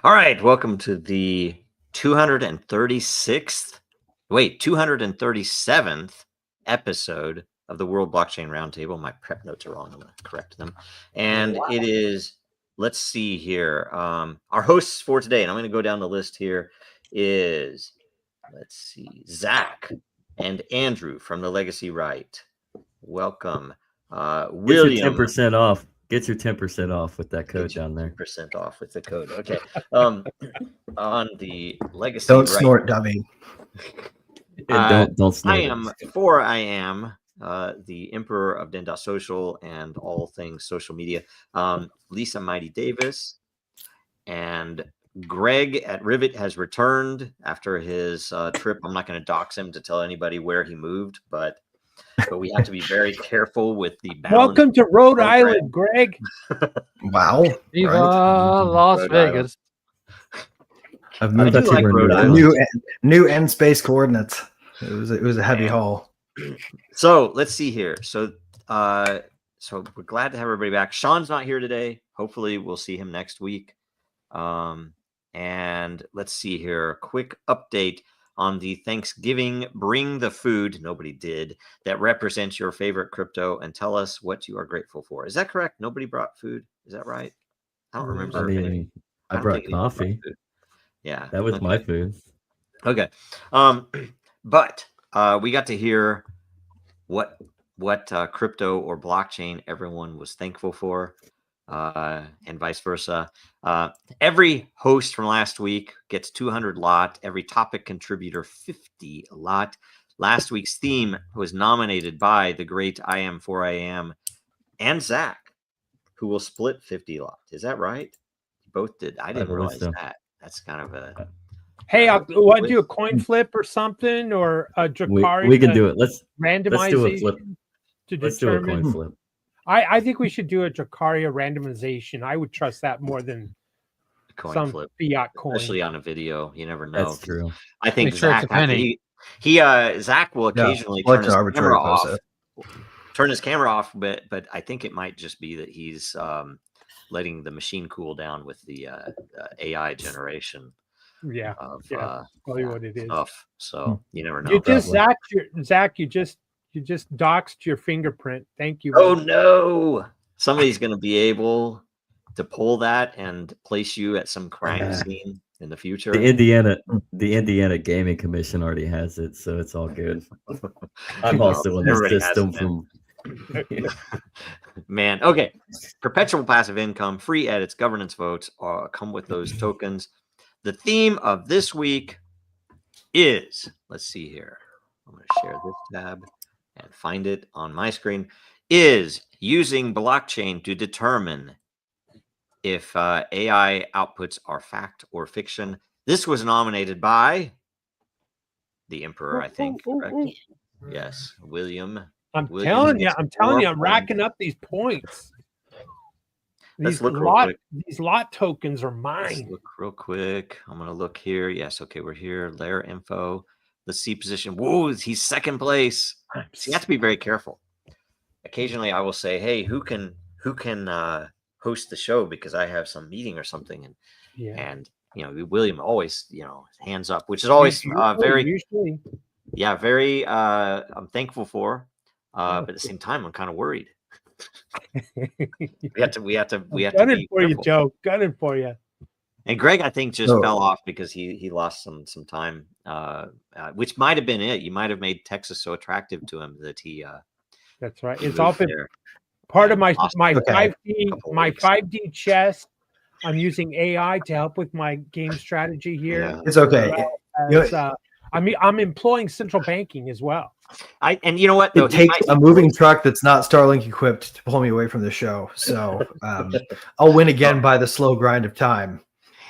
All right, welcome to the 237th episode of the World Blockchain Roundtable. My prep notes are wrong. I'm going to correct them. And it is, let's see here. Our hosts for today, and I'm going to go down the list here, is, let's see, Zach and Andrew from the Legacy Right. Welcome. William. Get your 10% off. Get your 10% off with that code down there. 10% off with the code. Okay. On the Legacy Don't snort, dummy. Don't snort. I am the Emperor of Den.social and all things social media. Lisa Mighty Davis and Greg at Rivet has returned after his trip. I'm not going to dox him to tell anybody where he moved, but we have to be very careful with the balance. Welcome to Rhode Island, Greg. Wow. Viva Las Rhode Vegas. I've moved I do like Rhode Island. New end space coordinates. It was a heavy haul. So let's see here. So we're glad to have everybody back. Sean's not here today. Hopefully we'll see him next week. And let's see here. A quick update on the Thanksgiving Bring the Food, nobody did, that represents your favorite crypto, and tell us what you are grateful for. Is that correct? Nobody brought food? Is that right? I don't remember. I brought coffee. Yeah. That was my food. Okay. But we got to hear what crypto or blockchain everyone was thankful for. And vice versa. Every host from last week gets 200 lot. Every topic contributor 50 lot. Last week's theme was nominated by the great I Am 4IAM and Zach, who will split 50 lot. Is that right? You both did. I didn't realize that. That's kind of a. Hey, want to do a coin flip or something, or a Dracarys? We can do it. Let's randomization do a flip. Let's do a coin flip. I think we should do a Dracaria randomization. I would trust that more than some flip. Fiat coin. Especially on a video. You never know. That's true. I think Zach, Zach will occasionally turn his camera off. Turn his camera off, but I think it might just be that he's letting the machine cool down with the AI generation. Yeah. Probably what it is. Stuff. So you never know. You just Zach, you just doxed your fingerprint. Thank you. Oh no! Somebody's going to be able to pull that and place you at some crime scene in the future. The Indiana Gaming Commission already has it, so it's all good. I'm also in the system from. Man, okay. Perpetual passive income, free edits, governance votes come with those tokens. The theme of this week is, let's see here. I'm going to share this tab and find it on my screen, is using blockchain to determine if AI outputs are fact or fiction. This was nominated by the Emperor, I think. Correct? Yes, William. I'm telling you, I'm racking up these points. These lot tokens are mine. Let's look real quick. I'm going to look here. Yes, okay, we're here. Layer info. Let's see position. Whoa, he's second place. So you have to be very careful. Occasionally, I will say, "Hey, who can host the show because I have some meeting or something," and William always hands up, which is always very I'm thankful for. But at the same time, I'm kind of worried. we have to gunning for you, Joe. Gunning for you. And Greg, I think, just fell off because he lost some time, which might have been it. You might have made Texas so attractive to him that he. That's right. It's all been part of my 5D chess. I'm using AI to help with my game strategy here. Yeah. It's okay. I'm employing central banking as well. And you know what? Though, it takes a moving truck that's not Starlink equipped to pull me away from the show. So I'll win again by the slow grind of time.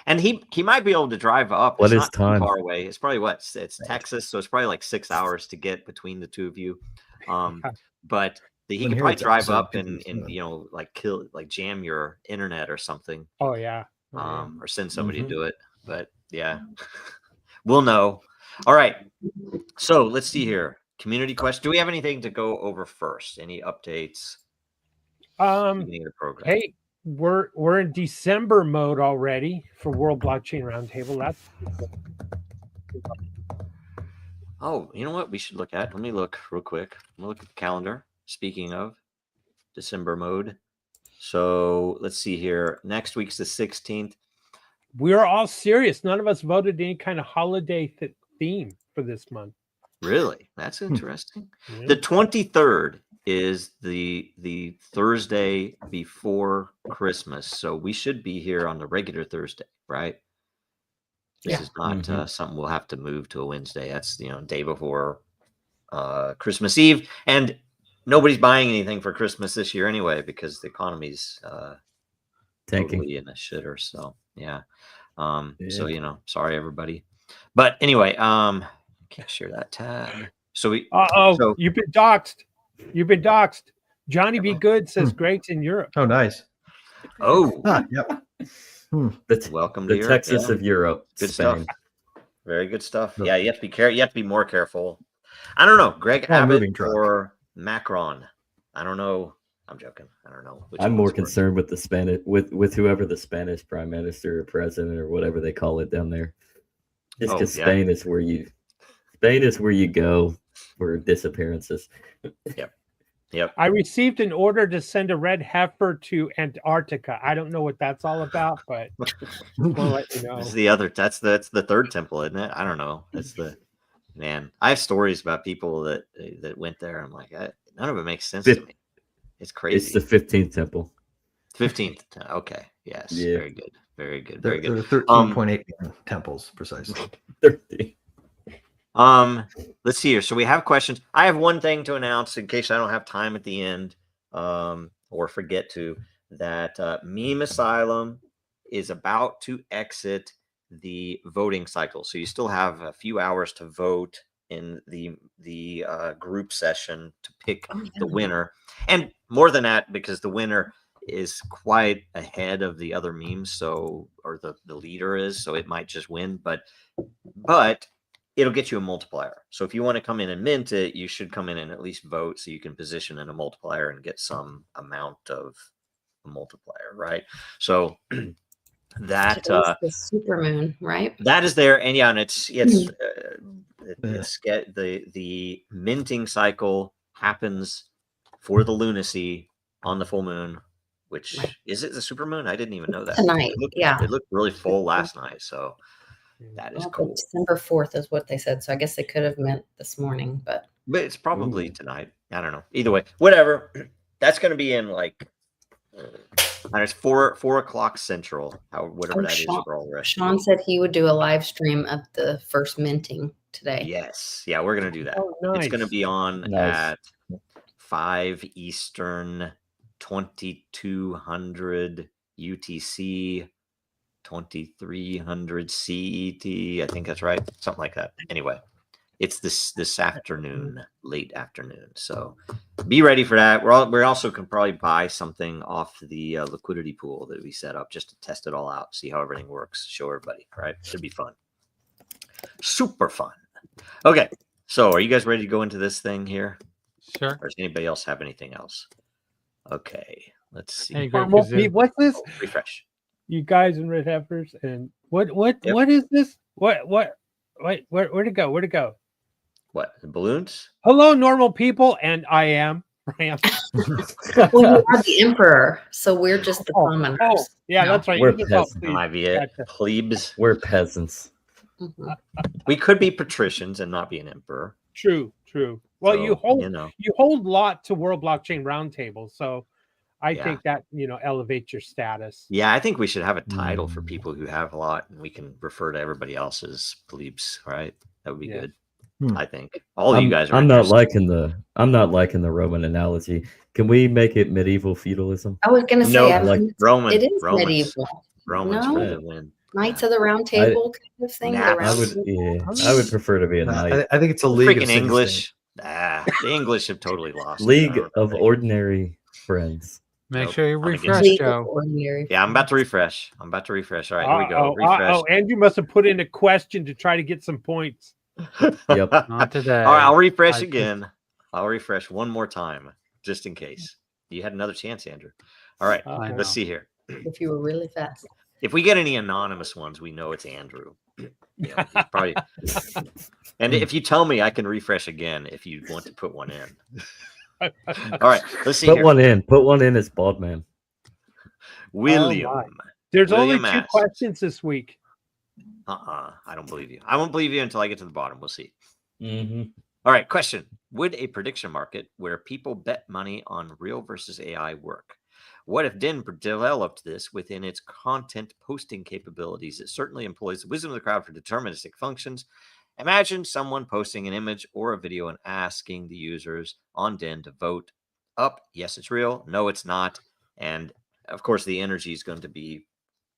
And he might be able to drive up. What it's is not time? Too far away. It's probably it's Texas, so it's probably like 6 hours to get between the two of you. But he can probably drive up and jam your internet or something. Oh yeah. Or send somebody to do it. But yeah, we'll know. All right. So let's see here. Community question. Do we have anything to go over first? Any updates? Hey, we're in December mode already for World Blockchain Roundtable. That's Oh, you know what we should look at? Let me look real quick. Let me look at the calendar. Speaking of December mode. So let's see here. Next week's the 16th. we're all serious. None of us voted any kind of holiday theme for this month. Really? That's interesting. Yeah. The 23rd is the Thursday before Christmas. So we should be here on the regular Thursday, right? This is not something we'll have to move to a Wednesday. That's day before Christmas Eve, and nobody's buying anything for Christmas this year anyway because the economy's tanking totally in a shitter. So yeah. So sorry everybody, but anyway, can't share that tab. So you've been doxxed. You've been doxxed. Johnny Be Good says Greg's in Europe. Oh, nice. Oh, yep. Welcome to the Europe. Texas of Europe. Good Spain. stuff. Very good stuff. Yeah, you have to be careful. You have to be more careful. I don't know, Greg Abbott or Macron. I don't know. I'm joking. I don't know. I'm more concerned with the Spanish, with whoever the Spanish prime minister or president or whatever they call it down there. Just because Spain is where you go for disappearances. Yep. I received an order to send a red heifer to Antarctica. I don't know what that's all about, but I'll let you know. This is the other. That's the third temple, isn't it? I don't know. That's the man. I have stories about people that went there. I'm like, none of it makes sense to me. It's crazy. It's the 15th temple. 15th. Okay. Yes. Yeah. Very good. Very good. Very good. 13.8 temples precisely. 30. Let's see here. So we have questions. I have one thing to announce in case I don't have time at the end, or forget to, that Meme Asylum is about to exit the voting cycle. So you still have a few hours to vote in the group session to pick the winner. And more than that, because the winner is quite ahead of the other memes, or the leader is, so it might just win, but it'll get you a multiplier. So if you want to come in and mint it, you should come in and at least vote so you can position in a multiplier and get some amount of a multiplier, right? So that the supermoon, right? That is there, and yeah, and it's the minting cycle happens for the lunacy on the full moon. Which is it the supermoon? I didn't even know that tonight. It looked really full last night, so that is cool. December 4th is what they said, so I guess they could have meant this morning, but it's probably tonight. I don't know. Either way, whatever. That's going to be in like it's 4 o'clock central. Whatever that is for all the rest. Sean said he would do a live stream of the first minting today. Yes, yeah, we're going to do that. Oh, nice. It's going to be on at 5 Eastern, 2200 UTC, 2300 CET. I think that's right. Something like that. Anyway, it's this afternoon, late afternoon. So be ready for that. We also can probably buy something off the liquidity pool that we set up just to test it all out, see how everything works, show everybody. Right? Should be fun. Super fun. Okay. So are you guys ready to go into this thing here? Sure. Or does anybody else have anything else? Okay, let's see. Hey, What's this? Refresh. You guys in red heifers, and what is this? Where'd it go? Where'd it go? What, the balloons? Hello, normal people, and I am Ram. Well, you are the emperor, so we're just the commoners. Oh, yeah, that's right. We're You can help, peasants. please. Might be it. Gotcha. Plebes. We're peasants. Mhm. We could be patricians and not be an emperor. True. Well, So, you hold you know. you hold lot to World Blockchain Roundtable, so I Yeah. think that elevates your status. Yeah, I think we should have a title for people who have a lot, and we can refer to everybody else as plebes, right? That would be Yeah. good. I think all of you guys are. I'm not interested. liking the Roman analogy. Can we make it medieval feudalism? I was going to say, No, I like mean, Romans. it is Romans. medieval. Romans No. ready to win. Knights of the Round Table kind of thing. Nah, the I round would, table. I would prefer to be a knight. I think it's a league of Freaking city-state. English. The English have totally lost. it. I League don't of know. Ordinary Friends. Make Nope. sure you I'm against refresh, League of Joe. Ordinary. Yeah, I'm about to refresh. All right, here we go. Refresh. Andrew must have put in a question to try to get some points. Yep. Not today. All right, I'll refresh I- again. I'll refresh one more time, just in case. You had another chance, Andrew. All right, I let's see here. if you were really fast. If we get any anonymous ones, we know it's Andrew. Yeah, he's probably. And if you tell me, I can refresh again if you want to put one in. All right, let's see. Put one in. Put one in as bald man. William. Oh There's William only 2 questions this week. I don't believe you. I won't believe you until I get to the bottom. We'll see. Mm-hmm. All right, question. Would a prediction market where people bet money on real versus AI work? What if DIN developed this within its content posting capabilities? It certainly employs the wisdom of the crowd for deterministic functions. Imagine someone posting an image or a video and asking the users on DIN to vote up. Yes, it's real. No, it's not. And of course, the energy is going to be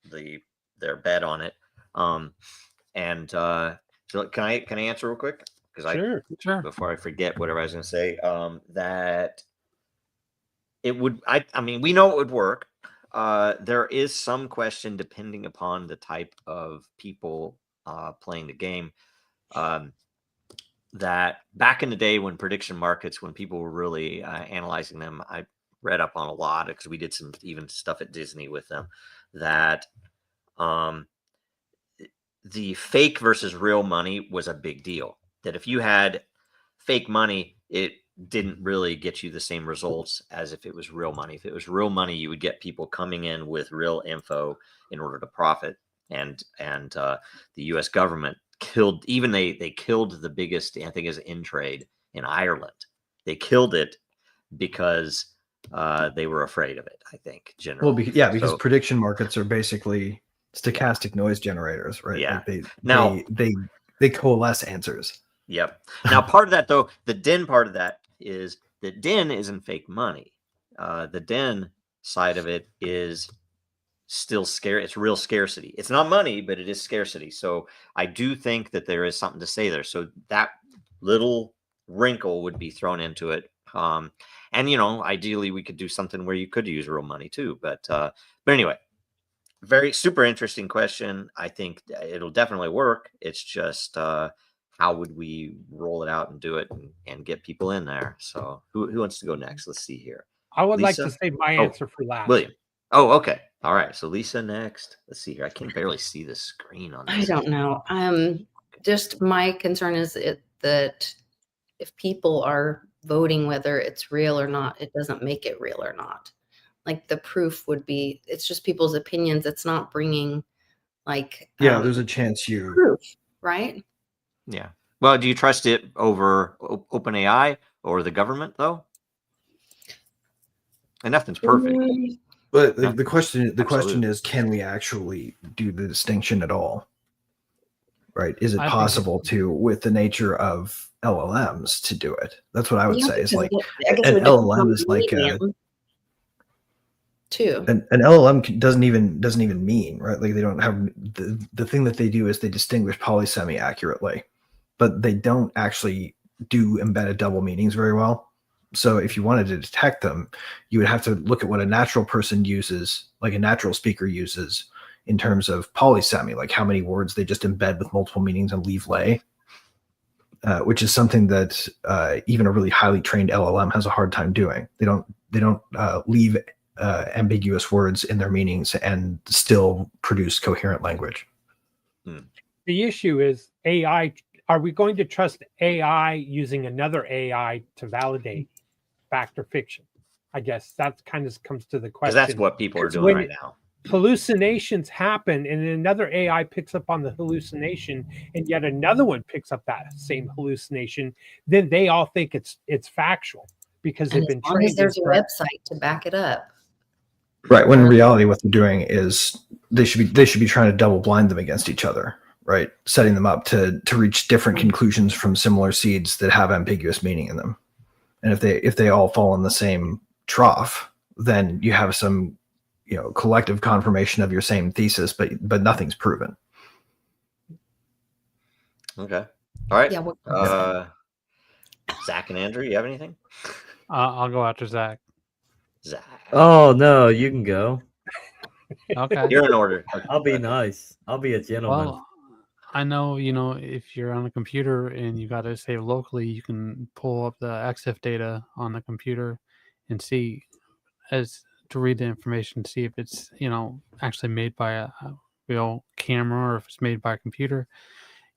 their bet on it. So can I answer real quick? Because Sure. Before I forget whatever I was going to say, that it would. I mean, we know it would work. There is some question depending upon the type of people playing the game. That back in the day when prediction markets, when people were really analyzing them, I read up on a lot because we did some even stuff at Disney with them. That the fake versus real money was a big deal. That if you had fake money, it didn't really get you the same results as if it was real money. If it was real money, you would get people coming in with real info in order to profit. And the U.S. government killed, even they killed the biggest, I think, is InTrade in Ireland. They killed it because they were afraid of it, I think, generally. Well, because prediction markets are basically stochastic noise generators, right? Yeah. Like they coalesce answers. Yep. Now, part of that, though, the DIN part of that is that DIN isn't fake money. The DIN side of it is still scarce. It's real scarcity. It's not money, but it is scarcity. So I do think that there is something to say there. So that little wrinkle would be thrown into it. And, ideally we could do something where you could use real money too. But anyway, very super interesting question. I think it'll definitely work. It's just, how would we roll it out and do it and get people in there? So who wants to go next? Let's see here. I would like to save my answer for last. William. Oh, okay. All right. So Lisa next. Let's see here. I can barely see the screen on this. I don't know. Just my concern is that if people are voting whether it's real or not, it doesn't make it real or not. Like the proof would be, it's just people's opinions. It's not bringing there's a chance you proof, right? Yeah. Well, do you trust it over OpenAI or the government though? And nothing's perfect. But the question is, can we actually do the distinction at all? Right? Is it possible to, with the nature of LLMs, to do it? That's what I would say. Is like an LLM is like too. An LLM doesn't even mean, right? Like they don't have the thing that they do is they distinguish polysemy accurately, but they don't actually do embedded double meanings very well. So if you wanted to detect them, you would have to look at what a natural person uses, like a natural speaker uses in terms of polysemy, like how many words they just embed with multiple meanings and leave lay, which is something that even a really highly trained LLM has a hard time doing. They don't leave ambiguous words in their meanings and still produce coherent language. The issue is AI. Are we going to trust AI using another AI to validate fact or fiction? I guess that kind of comes to the question. Because that's what people are doing right now. Hallucinations happen and another AI picks up on the hallucination and yet another one picks up that same hallucination, then they all think it's factual because they've been trained. As there's a website to back it up. Right. When in reality, what they're doing is they should be trying to double blind them against each other, right? Setting them up to reach different conclusions from similar seeds that have ambiguous meaning in them. And if they all fall in the same trough, then you have some, collective confirmation of your same thesis, but nothing's proven. Okay. All right. Yeah. Zach and Andrew, you have anything? I'll go after Zach. Zach. Oh no, you can go. Okay. You're in order. I'll be nice. I'll be a gentleman. Well, I know, if you're on a computer and you got to save locally, you can pull up the EXIF data on the computer and see as to read the information, see if it's actually made by a real camera or if it's made by a computer.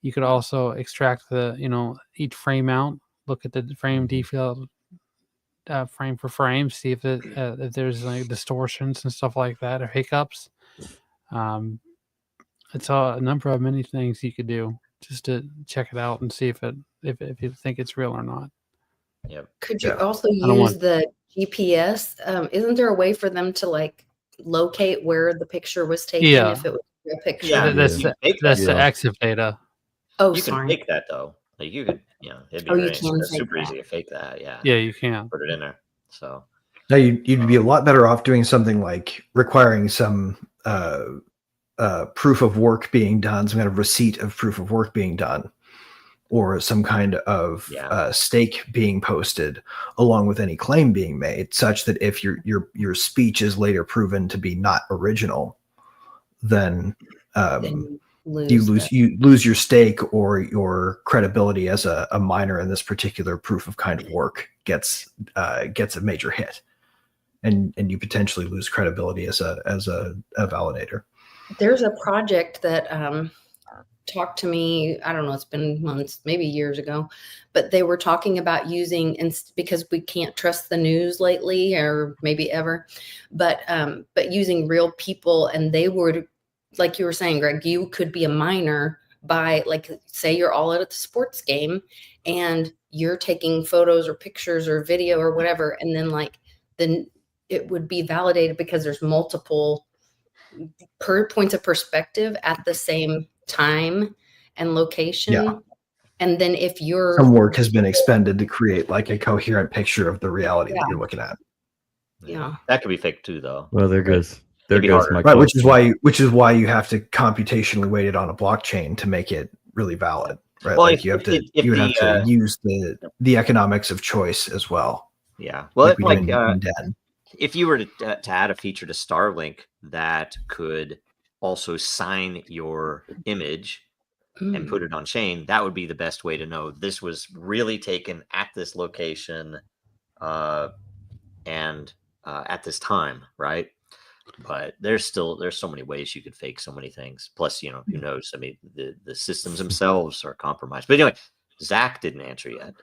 You could also extract the each frame out, look at the frame detail, frame for frame, see if there's like distortions and stuff like that or hiccups. It's a number of many things you could do just to check it out and see if you think it's real or not. Yep. Could you also use the GPS? Isn't there a way for them to like locate where the picture was taken if it was a picture? Yeah, that's the EXIF data. Oh, you sorry. can fake that though. Like you could, it'd be super easy to fake that. Yeah. Yeah, you can put it in there. So now you'd be a lot better off doing something like requiring some proof of work being done, some kind of receipt of proof of work being done, or some kind of stake being posted along with any claim being made, such that if your speech is later proven to be not original, then you lose your stake, or your credibility as a miner in this particular proof of kind of work gets a major hit, and you potentially lose credibility as a validator. There's a project that talked to me, I don't know, it's been months, maybe years ago, but they were talking about using, because we can't trust the news lately, or maybe ever, but using real people, and they would, like you were saying, Greg, you could be a miner by, like, say you're all at the sports game and you're taking photos or pictures or video or whatever, and then it would be validated because there's multiple points of perspective at the same time and location. And then if some work has been expended to create like a coherent picture of the reality that you're looking at. Yeah, that could be fake too, though. Well, there goes my right, question. which is why you have to computationally weight it on a blockchain to make it really valid, right? Well, like you have to use the economics of choice as well. Yeah, well, like if you were to add a feature to Starlink that could also sign your image and put it on chain, that would be the best way to know this was really taken at this location and at this time, right? But there's so many ways you could fake so many things. Plus, who knows? I mean, the systems themselves are compromised. But anyway, Zach didn't answer yet.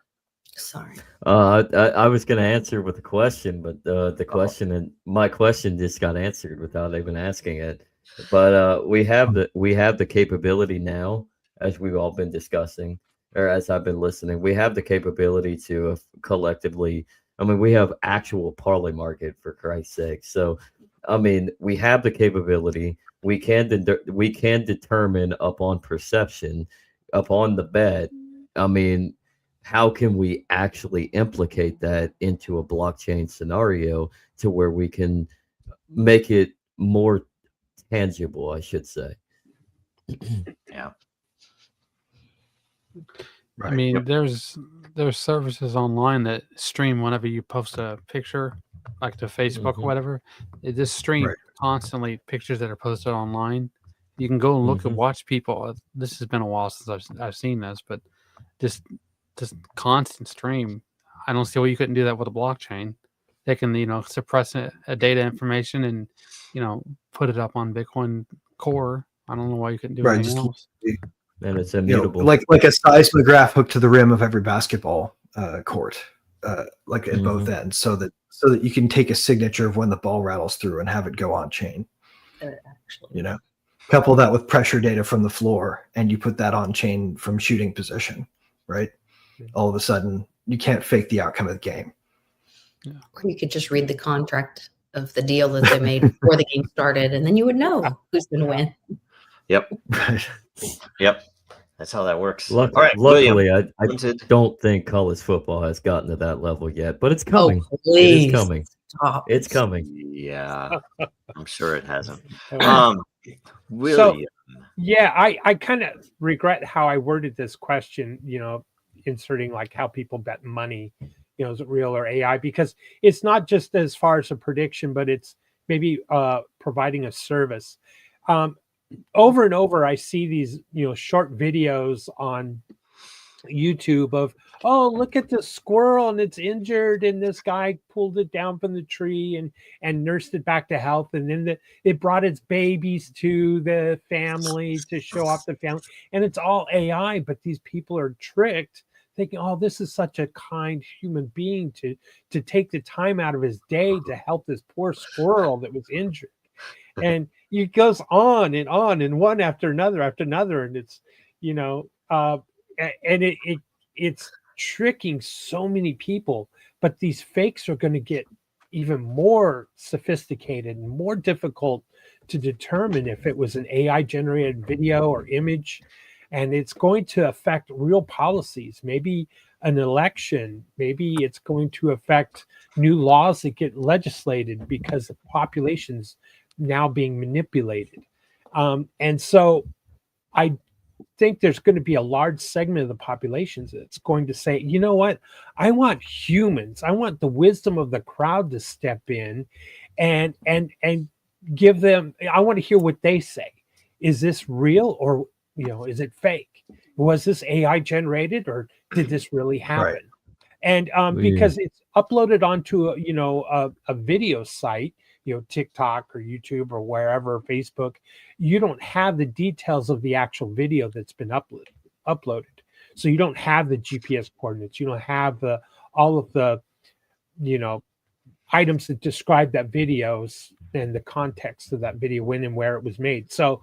Sorry. I was going to answer with a question, but the question and my question just got answered without even asking it. But we have the capability now, as we've all been discussing, or as I've been listening, we have the capability to collectively. I mean, we have actual parlay market, for Christ's sake. So, I mean, we have the capability. We can determine upon perception, upon the bet. I mean, how can we actually implicate that into a blockchain scenario to where we can make it more tangible, I should say? Yeah. Right. I mean, there's services online that stream whenever you post a picture, like to Facebook or whatever. It just stream constantly pictures that are posted online. You can go and look and watch people. This has been a while since I've seen this, but just constant stream. I don't see why you couldn't do that with a blockchain. They can, suppress a data information and, put it up on Bitcoin Core. I don't know why you couldn't do anything else. And it's immutable. Like a seismograph hooked to the rim of every basketball court, like at both ends, so that you can take a signature of when the ball rattles through and have it go on chain. Couple that with pressure data from the floor, and you put that on chain from shooting position, right? All of a sudden, you can't fake the outcome of the game. Yeah. Or you could just read the contract of the deal that they made before the game started, and then you would know who's going to win. Yep. Yep. That's how that works. All right, luckily, I don't think college football has gotten to that level yet, but it's coming. Oh, please. It is coming. Stop. It's coming. Yeah. I'm sure it hasn't. William. I kind of regret how I worded this question, inserting like how people bet money, is it real or AI? Because it's not just as far as a prediction, but it's maybe providing a service. Over and over, I see these, short videos on YouTube of, oh, look at the squirrel and it's injured, and this guy pulled it down from the tree and nursed it back to health, and then it brought its babies to the family to show off the family, and it's all AI, but these people are tricked thinking, oh, this is such a kind human being to take the time out of his day to help this poor squirrel that was injured. And it goes on, and one after another, and it's, and it's tricking so many people. But these fakes are going to get even more sophisticated and more difficult to determine if it was an AI generated video or image, and it's going to affect real policies, maybe an election, maybe it's going to affect new laws that get legislated because the population's now being manipulated. And so I think there's going to be a large segment of the population that's going to say, you know what, I want humans, I want the wisdom of the crowd to step in and give them, I want to hear what they say. Is this real, or is it fake? Was this AI generated, or did this really happen? Right. And because it's uploaded onto a video site, TikTok or YouTube or wherever, Facebook, you don't have the details of the actual video that's been uploaded. So you don't have the GPS coordinates. You don't have all of the, items that describe that videos and the context of that video, when and where it was made. So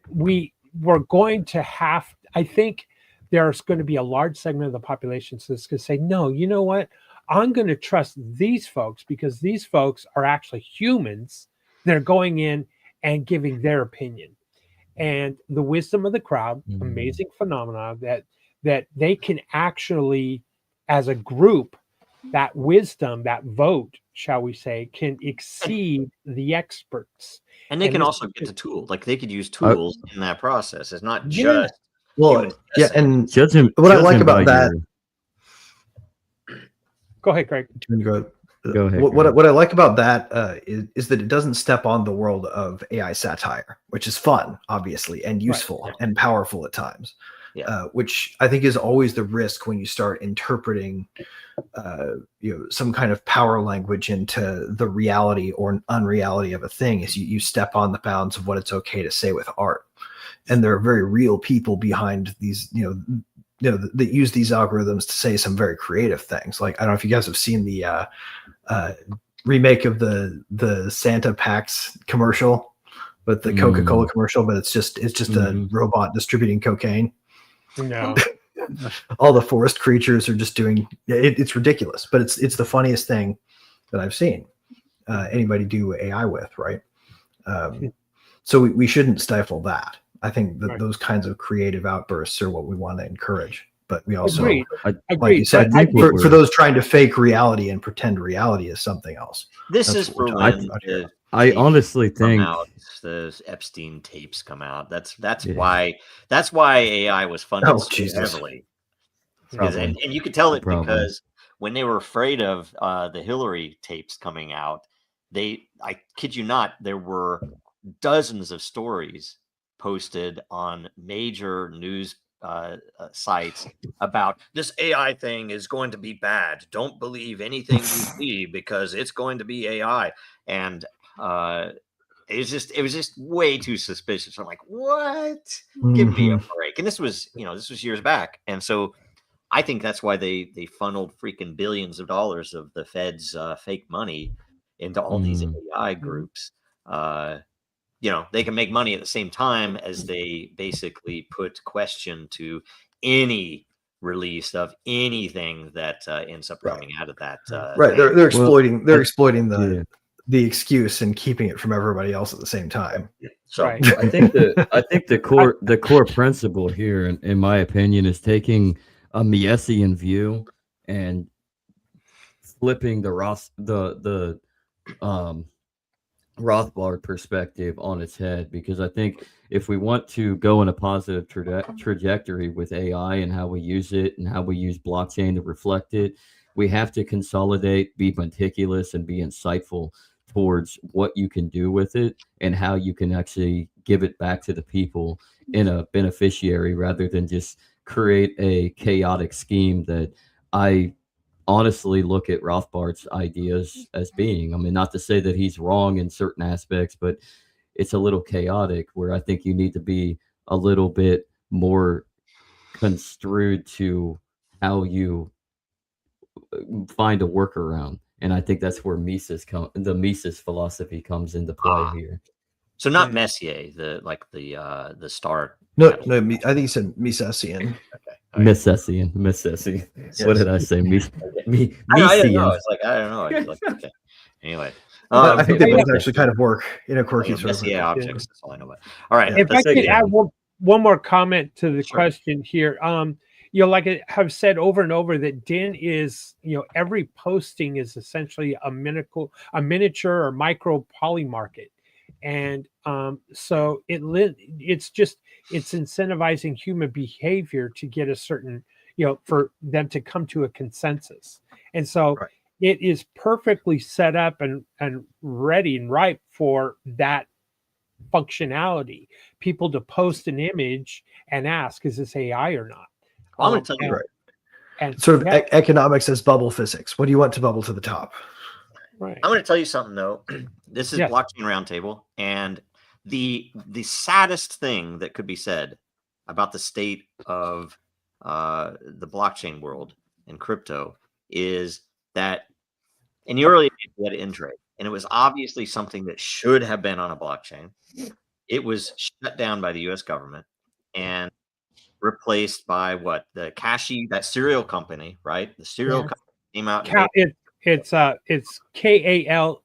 we're going to have, I think there's going to be a large segment of the population that's going to say, no, you know what? I'm going to trust these folks because these folks are actually humans. They're going in and giving their opinion. And the wisdom of the crowd, amazing phenomena that they can actually, as a group, that wisdom, that vote, shall we say, can exceed the experts. And they can also get the tool. Like they could use tools in that process. It's not just and what I like about that. Go ahead, Craig. Go ahead. What I like about that is that it doesn't step on the world of AI satire, which is fun, obviously, and useful and powerful at times. Yeah. Which I think is always the risk when you start interpreting, some kind of power language into the reality or unreality of a thing. Is you step on the bounds of what it's okay to say with art, and there are very real people behind these, that use these algorithms to say some very creative things. Like, I don't know if you guys have seen the remake of the Santa Packs commercial, but the Coca-Cola commercial, but it's just a robot distributing cocaine. No. All the forest creatures are just doing it's ridiculous, but it's the funniest thing that I've seen anybody do AI with, right? So we shouldn't stifle that. I think that those kinds of creative outbursts are what we want to encourage. But we also, like you said, for those trying to fake reality and pretend reality is something else. This is for when I honestly think the Epstein tapes come out. That's why AI was funded so heavily. And you could tell it because when they were afraid of the Hillary tapes coming out, I kid you not, there were dozens of stories posted on major news sites about this AI thing is going to be bad. Don't believe anything you see because it's going to be AI. And it was just way too suspicious. I'm like, what? Give me a break. And this was years back. And so I think that's why they funneled freaking billions of dollars of the Fed's fake money into all these AI groups. They can make money at the same time as they basically put question to any release of anything that ends up coming out of that. They're exploiting the excuse and keeping it from everybody else at the same time. So I think the core principle here, in my opinion, is taking a Miesian view and flipping the Rothbard perspective on its head, because I think if we want to go in a positive trajectory with AI and how we use it and how we use blockchain to reflect it, we have to consolidate, be meticulous, and be insightful towards what you can do with it and how you can actually give it back to the people in a beneficiary rather than just create a chaotic scheme that I honestly look at Rothbard's ideas as being. I mean, not to say that he's wrong in certain aspects, but it's a little chaotic where I think you need to be a little bit more construed to how you find a workaround. And I think that's where the Mises philosophy comes into play here. So not Messier, the star. No, I think he said Misesian. Okay. Misesian. Yes. What did I say? I don't know. It's like, I don't know. It's like, okay. Anyway. I think they both actually kind of work in a quirky sort of way. Objects. That's all I know about. All right. If I could add one more comment to the question here. Like I have said over and over that DIN is, every posting is essentially a miniature or micro poly market. And so it's incentivizing human behavior to get a certain, for them to come to a consensus. And so it is perfectly set up and ready and ripe for that functionality. People to post an image and ask, is this AI or not? I'm going to tell you, and sort of economics as bubble physics. What do you want to bubble to the top? Right. I'm going to tell you something though. This is Blockchain Roundtable, and the saddest thing that could be said about the state of the blockchain world and crypto is that in the early days we had Intrade, and it was obviously something that should have been on a blockchain. It was shut down by the U.S. government and replaced by the Kashi, that cereal company, right? The cereal company came out. It's KAL,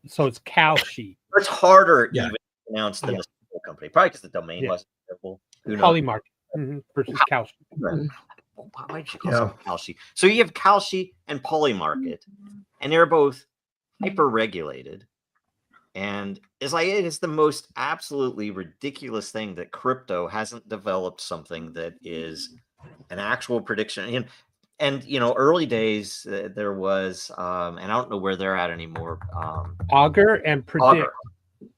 so it's Kalshi. It's harder even to pronounce than the cereal company, probably because the domain wasn't available. Polymarket versus Kalshi. Why did you call it Kalshi? So you have Kalshi and Polymarket, and they're both hyper regulated. And it's the most absolutely ridiculous thing that crypto hasn't developed something that is an actual prediction. And early days there was, and I don't know where they're at anymore. Augur and Predict.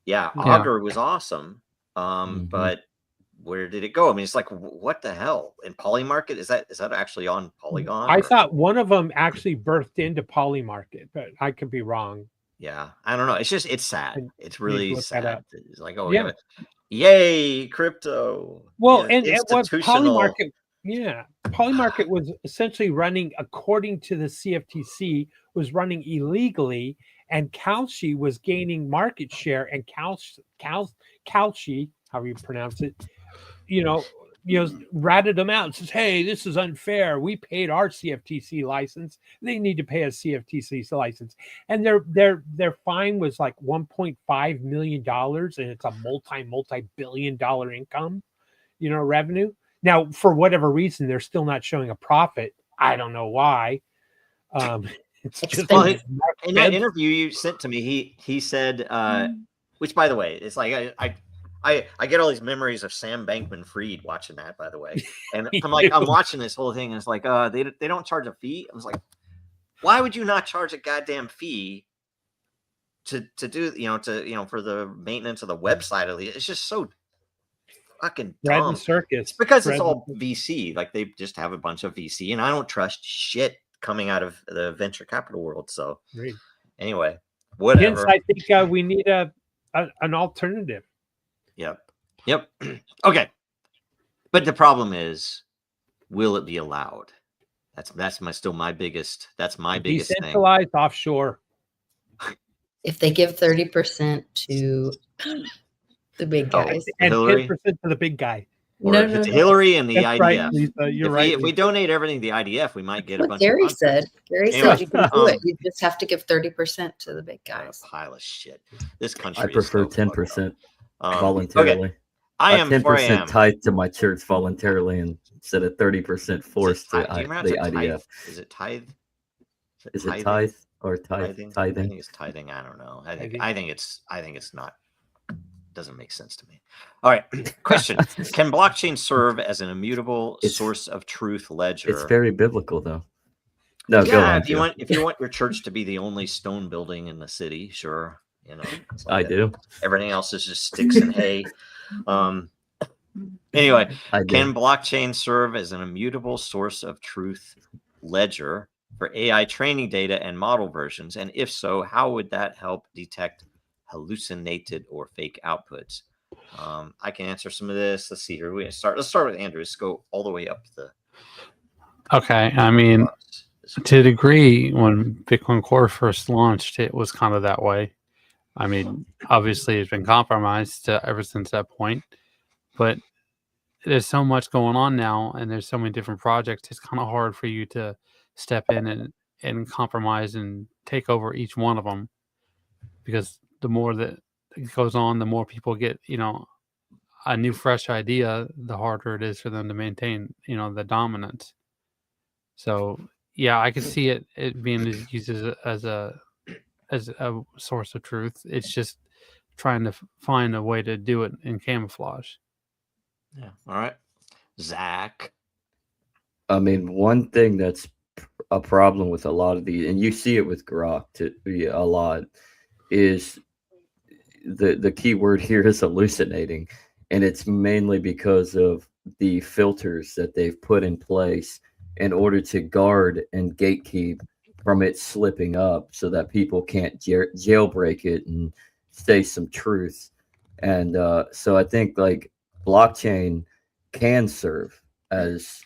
Augur was awesome. But where did it go? I mean, it's like, what the hell? In Polymarket, is that actually on Polygon? I thought one of them actually birthed into Polymarket, but I could be wrong. Yeah, I don't know. It's sad. It's really sad. It's like, yay, crypto. Well, and what Polymarket, Polymarket was essentially running, according to the CFTC, was running illegally, and Kalshi was gaining market share, and Kalshi, however you pronounce it, ratted them out and says, hey, this is unfair. We paid our CFTC license. They need to pay a CFTC license. And their fine was like $1.5 million, and it's a multi-billion-dollar income, revenue. Now, for whatever reason, they're still not showing a profit. I don't know why. It's just in that interview you sent to me, he said, which by the way, it's like I get all these memories of Sam Bankman-Fried watching that, by the way. And I'm watching this whole thing, and it's like, they don't charge a fee. I was like, why would you not charge a goddamn fee to do, for the maintenance of the website? It's just so fucking dumb. Circus. It's because it's all VC. Like, they just have a bunch of VC, and I don't trust shit coming out of the venture capital world. So anyway, whatever. Hence, I think we need an alternative. Yep. Okay. But the problem is, will it be allowed? That's my biggest thing. Decentralized offshore. If they give 30% to the big guys and 10% to the big guy. No. Hillary and the IDF. Right, Lisa, you're right. If we donate everything to the IDF, we might get a bunch Gary of said. Gary said you can do it. You just have to give 30% to the big guys. A pile of shit. This country. I prefer 10% voluntarily. Okay. I am 10% tied to my church voluntarily instead of 30% forced to the IDF. Is it tithe? Is it tithe or tithing? I think it's tithing. I don't know. I think it's not. Doesn't make sense to me. All right. Question: can blockchain serve as an immutable source of truth ledger? It's very biblical, though. No, go on. If you want your church to be the only stone building in the city, sure. I do. Everything else is just sticks and hay. Anyway, I can do. blockchain serve as an immutable source of truth ledger for AI training data and model versions? And if so, how would that help detect hallucinated or fake outputs? I can answer some of this. Let's see here. Let's start with Andrew. Let's go all the way up the. Okay, I mean, to a degree, when Bitcoin Core first launched, it was kind of that way. I mean, obviously, it's been compromised ever since that point, but there's so much going on now, and there's so many different projects. It's kind of hard for you to step in and compromise and take over each one of them, because the more that it goes on, the more people get, a new, fresh idea, the harder it is for them to maintain, the dominance. So yeah, I could see it being used as a source of truth. It's just trying to find a way to do it in camouflage. Yeah. All right, Zach. I mean, one thing that's a problem with a lot of these, and you see it with Grok a lot, is the key word here is hallucinating, and it's mainly because of the filters that they've put in place in order to guard and gatekeep from it slipping up, so that people can't jailbreak it and say some truth. And so I think like blockchain can serve as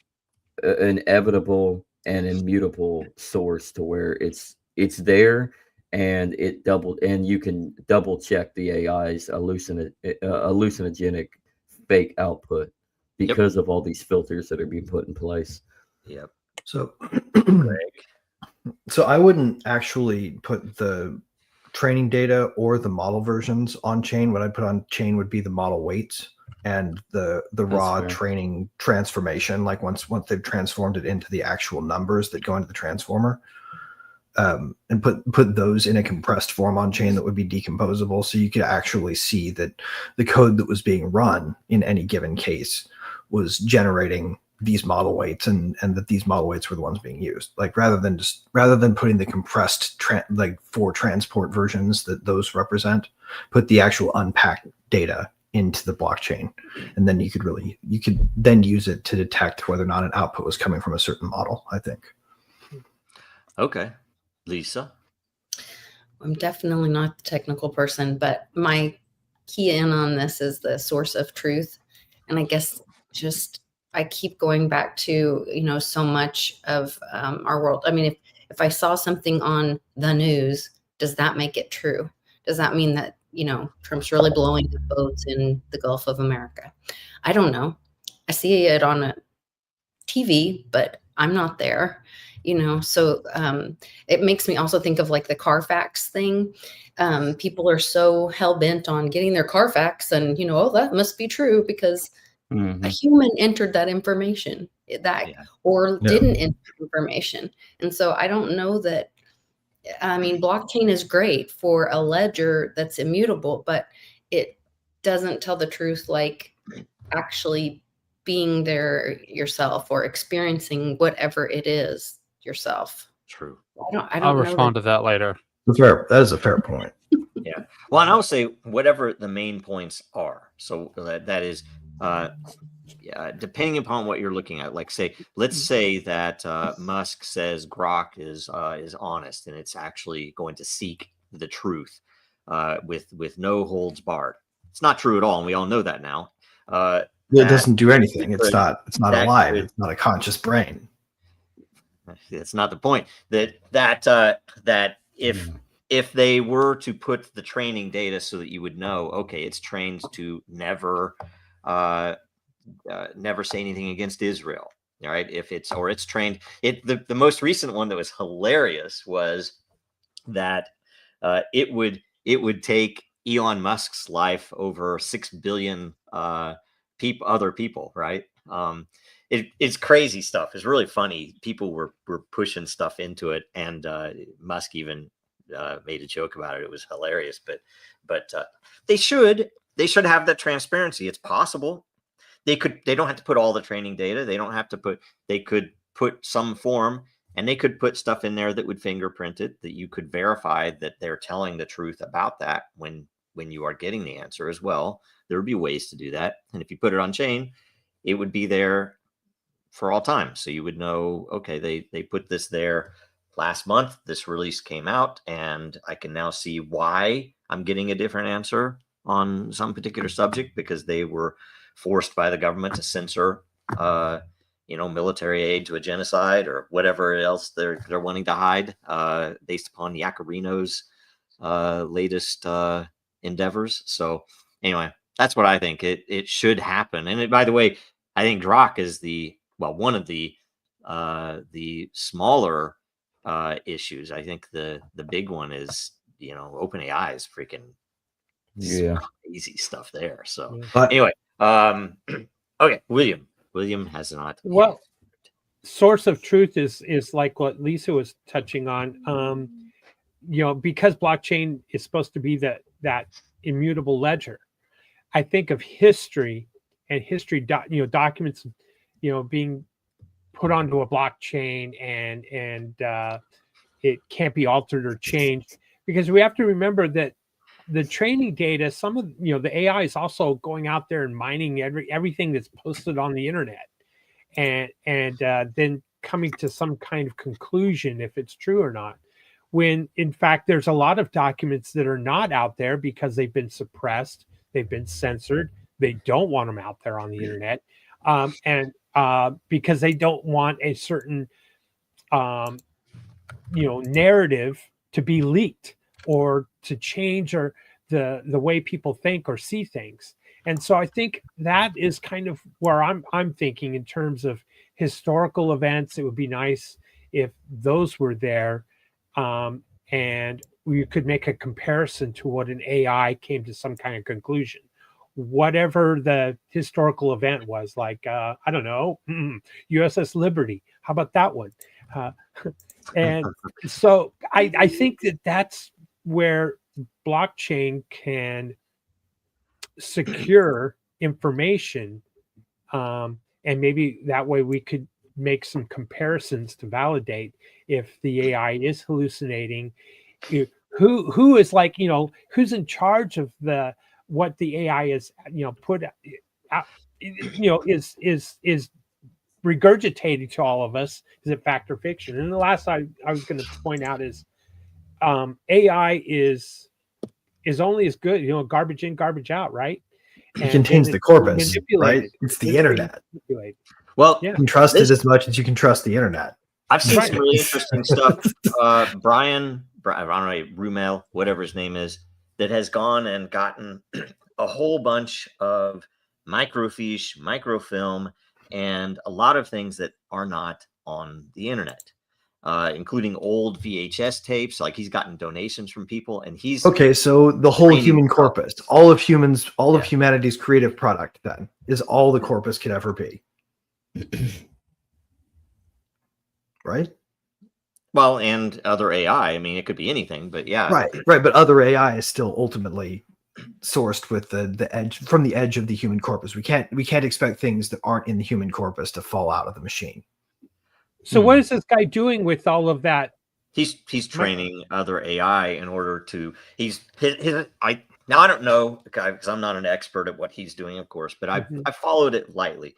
an inevitable and immutable source, to where it's there, and you can double check the AI's hallucinogenic fake output because of all these filters that are being put in place. Yep. So I wouldn't actually put the training data or the model versions on chain. What I'd put on chain would be the model weights and the raw training transformation. Like once they've transformed it into the actual numbers that go into the transformer, and put those in a compressed form on chain that would be decomposable, so you could actually see that the code that was being run in any given case was generating these model weights, and that these model weights were the ones being used. Like rather than putting the compressed like 4 transport versions that those represent, put the actual unpacked data into the blockchain, and then you could then use it to detect whether or not an output was coming from a certain model, I think. Okay. Lisa? I'm definitely not the technical person, but my key in on this is the source of truth. And I guess just I keep going back to, so much of our world. I mean, if I saw something on the news, does that make it true? Does that mean that, Trump's really blowing up boats in the Gulf of America? I don't know. I see it on a TV, but I'm not there, so it makes me also think of like the Carfax thing. People are so hell-bent on getting their Carfax and, oh, that must be true because a human entered that information didn't enter information. And so I don't know that, I mean, blockchain is great for a ledger that's immutable, but it doesn't tell the truth, like actually being there yourself or experiencing whatever it is yourself. True. I'll respond to that later. That is a fair point. Yeah. Well, and I'll say whatever the main points are. So that is, depending upon what you're looking at. Like, let's say that Musk says Grok is honest and it's actually going to seek the truth with no holds barred. It's not true at all, and we all know that now. It doesn't do anything. It's not alive. It's not a conscious brain. That's not the point. That if they were to put the training data so that you would know, okay, it's trained to never say anything against Israel. All right. It's trained. The most recent one that was hilarious was that it would take Elon Musk's life over 6 billion other people, right? It's crazy stuff. It's really funny. People were pushing stuff into it, and Musk even made a joke about it. It was hilarious. But they should have that transparency. It's possible. They don't have to put all the training data. They could put some form, and they could put stuff in there that would fingerprint it, that you could verify that they're telling the truth about that when you are getting the answer as well. there would be ways to do that. And if you put it on chain, it would be there for all time. So you would know, okay, they put this there last month, this release came out, and I can now see why I'm getting a different answer on some particular subject, because they were forced by the government to censor military aid to a genocide or whatever else they're wanting to hide, based upon Yacarino's latest endeavors. So anyway, that's what I think it should happen. And by the way, I think Grok is one of the smaller issues. I think the big one is, OpenAI is freaking crazy stuff there. So anyway, okay, William has not. Well, source of truth is like what Lisa was touching on. Because blockchain is supposed to be that immutable ledger. I think of history and history, documents, being put onto a blockchain and it can't be altered or changed, because we have to remember that the training data, some of the AI is also going out there and mining everything that's posted on the internet, and then coming to some kind of conclusion if it's true or not. When in fact there's a lot of documents that are not out there because they've been suppressed, they've been censored, they don't want them out there on the internet, and because they don't want a certain narrative to be leaked or to change or the way people think or see things. And so I think that is kind of where I'm thinking in terms of historical events. It would be nice if those were there, and we could make a comparison to what an AI came to some kind of conclusion, whatever the historical event was. Like I don't know, USS Liberty. How about that one? And so I think that's where blockchain can secure information, and maybe that way we could make some comparisons to validate if the AI is hallucinating. Who is like, who's in charge of what the AI is put out, is regurgitating to all of us. Is it fact or fiction? And the last I was going to point out is AI is only as good, garbage in, garbage out, right? It contains the corpus, right? It's the internet. Well, you can trust it as much as you can trust the internet. I've seen some really interesting stuff. Brian, I don't know, Rumel, whatever his name is, that has gone and gotten a whole bunch of microfiche, microfilm, and a lot of things that are not on the internet, including old VHS tapes. Like, he's gotten donations from people, and he's so the whole human corpus, all of humanity's creative product, then, is all the corpus could ever be. Right? Well, and other AI. I mean, it could be anything, but yeah. Right. But other AI is still ultimately sourced with the edge, from the edge of the human corpus. We can't expect things that aren't in the human corpus to fall out of the machine. So what is this guy doing with all of that? He's training other AI in order to. Now I don't know, because I'm not an expert at what he's doing, of course, but I followed it lightly.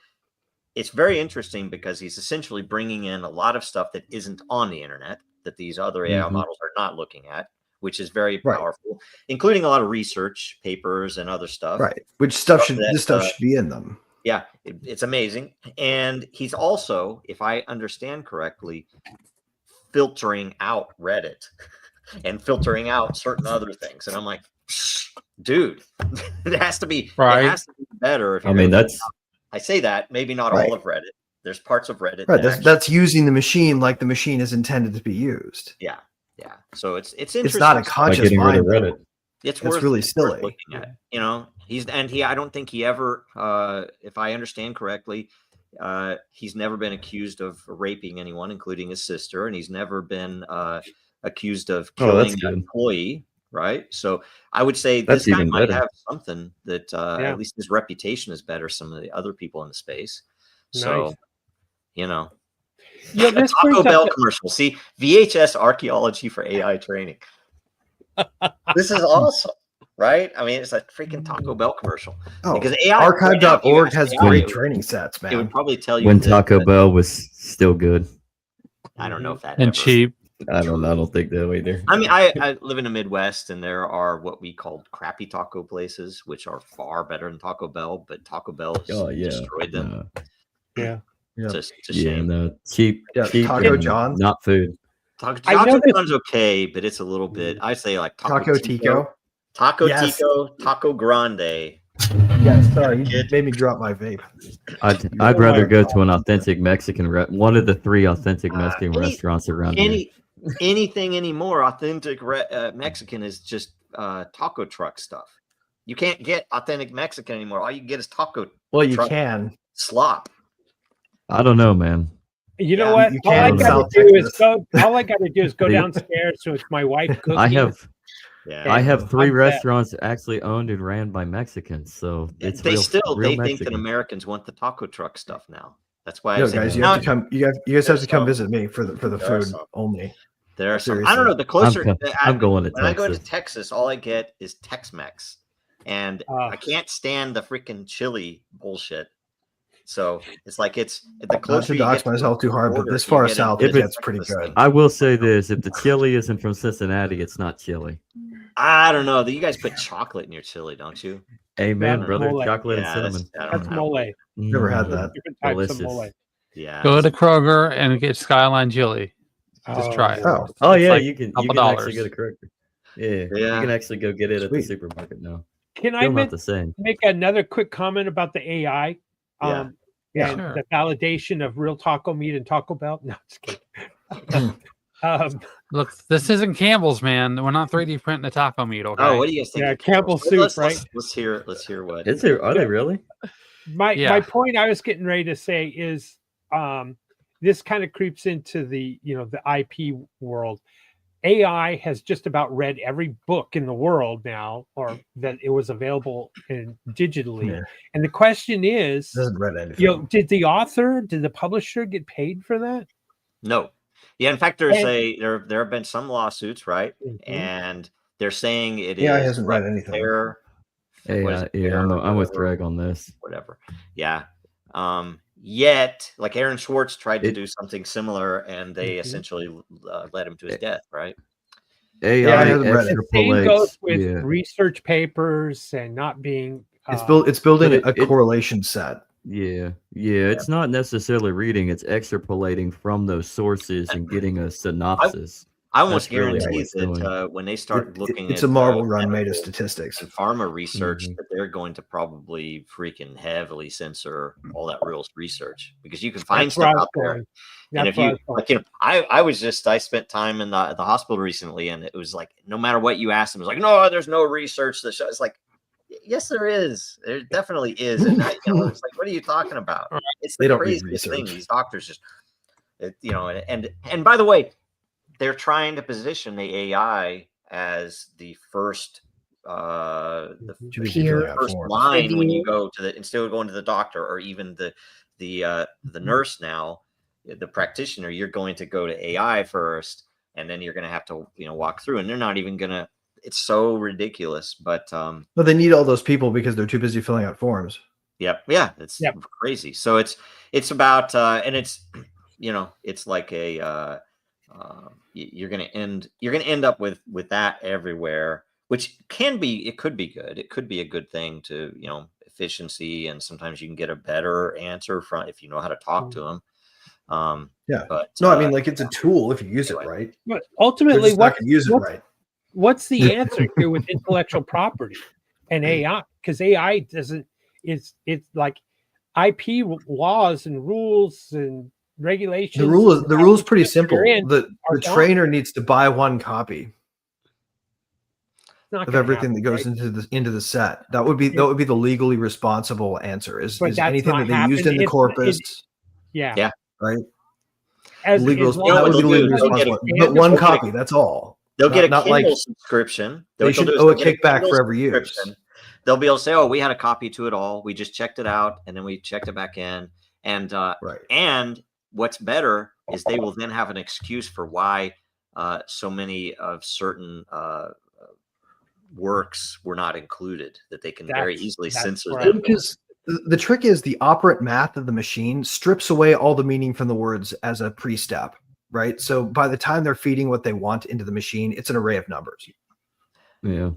It's very interesting because he's essentially bringing in a lot of stuff that isn't on the internet, that these other AI models are not looking at, which is very powerful, including a lot of research papers and other stuff. Right. Which stuff should be in them. Yeah, it's amazing. And he's also, if I understand correctly, filtering out Reddit and filtering out certain other things. And I'm like, dude, it has to be better. If I say that, maybe not all of Reddit. There's parts of Reddit. Right. That's using the machine like the machine is intended to be used. Yeah. Yeah. So it's interesting. It's not a conscious mind. Reddit. It's really silly. Looking at. I don't think he ever, if I understand correctly, he's never been accused of raping anyone, including his sister, and he's never been accused of killing an employee. Right. So I would say this guy might have something that at least his reputation is better some of the other people in the space. So, this Taco Bell commercial. See, VHS archaeology for AI training. This is awesome. right? I mean, it's a freaking Taco Bell commercial. Oh, Because AI archive.org has Taco Bell commercial. Oh, Because AI archive.org has AI, great it training sets, would man. probably tell you When that, Taco Bell was still good. I don't know if that and ever cheap. I don't think that either. I mean, I live in the Midwest, and there are what we call crappy taco places, which are far better than Taco Bell, but Taco Bell has destroyed them. Yeah. It's a shame. No, cheap, Taco John's, not food. Taco John's okay, but it's a little bit. I say like Taco Tico. Yes. Tico, Taco Grande. Yeah, sorry, you made me drop my vape. I'd rather go to an authentic Mexican one of the 3 authentic Mexican restaurants around here. Anything anymore authentic Mexican is just taco truck stuff. You can't get authentic Mexican anymore. All you get is taco. Well, you can slop. I don't know, man. You know what? You all I can got to do is go downstairs so it's my wife cooking. I have 3 restaurants actually owned and ran by Mexicans, so it's they real think that Americans want the taco truck stuff now. That's why guys, you have to come. You guys have to come visit me for the food only. There are some. I don't know. The closer I'm going to when I go to Texas, all I get is Tex-Mex, and I can't stand the freaking chili bullshit. So it's like it's the closer. Not to dox myself too hard, but this far south, it gets pretty good. I will say this: if the chili isn't from Cincinnati, it's not chili. I don't know. You guys put chocolate in your chili, don't you? Amen, brother. Mole. Chocolate and cinnamon. That's mole. Never had that. Different types of mole. Yeah. Go to Kroger and get Skyline chili. Just try it. Oh yeah, like you can $2. actually get a Kroger. Yeah, you can actually go get it at the supermarket now. Can I make another quick comment about the AI? And the validation of real taco meat and Taco Bell. No, just kidding. Look, this isn't Campbell's, man. We're not 3D printing the taco meat. Okay. Oh, what do you guys think? Yeah, Campbell's soup, right? Let's hear what. Is there? Are they really? My point I was getting ready to say is, this kind of creeps into the the IP world. AI has just about read every book in the world now, or that it was available digitally. Yeah. And the question is, doesn't read anything. Did the publisher get paid for that? No. Yeah, in fact, there have been some lawsuits, right? Mm-hmm. And they're saying it AI hasn't read anything. I'm with Greg on this. Whatever. Yeah. Yet, like Aaron Schwartz tried to do something similar, and they essentially led him to his death, right? AI the same goes with research papers and not being. It's building a correlation set. Yeah. It's not necessarily reading; it's extrapolating from those sources and getting a synopsis. I almost guarantee that when they start looking it's a marble run made of statistics and pharma research, that they're going to probably freaking heavily censor all that real research, because you can find stuff out there. And if you I spent time in the hospital recently, and it was like, no matter what you ask them, it's like, no, there's no research that shows. It's like, yes, there is. There definitely is. And it's like, what are you talking about? It's the craziest thing. These doctors just, and by the way, they're trying to position the AI as the first line when you go to instead of going to the doctor or even the nurse now, the practitioner. You're going to go to AI first, and then you're going to have to walk through. And they're not even going to. It's so ridiculous, but they need all those people because they're too busy filling out forms. Yep. Yeah, it's crazy. So it's about and it's it's like a. You're going to end up with that everywhere, which could be good. It could be a good thing to, efficiency. And sometimes you can get a better answer if you know how to talk to them. But no, I mean, like, it's a tool if you use it right. But ultimately, what's the answer here with intellectual property and AI? Because AI it's like IP laws and rules and regulations. The rule is pretty simple. The trainer needs to buy one copy of everything that goes into the set. That would be the legally responsible answer. Is anything that they used in the corpus? Right. That would be legally responsible. But one copy. That's all. They'll get a Kindle subscription. They should owe a kickback for every use. They'll be able to say, "Oh, we had a copy to it all. We just checked it out, and then we checked it back in." And and what's better is they will then have an excuse for why so many of certain works were not included, that they can very easily censor right. them. Because the trick is the operant math of the machine strips away all the meaning from the words as a pre-step, right? So by the time they're feeding what they want into the machine, it's an array of numbers. Yeah.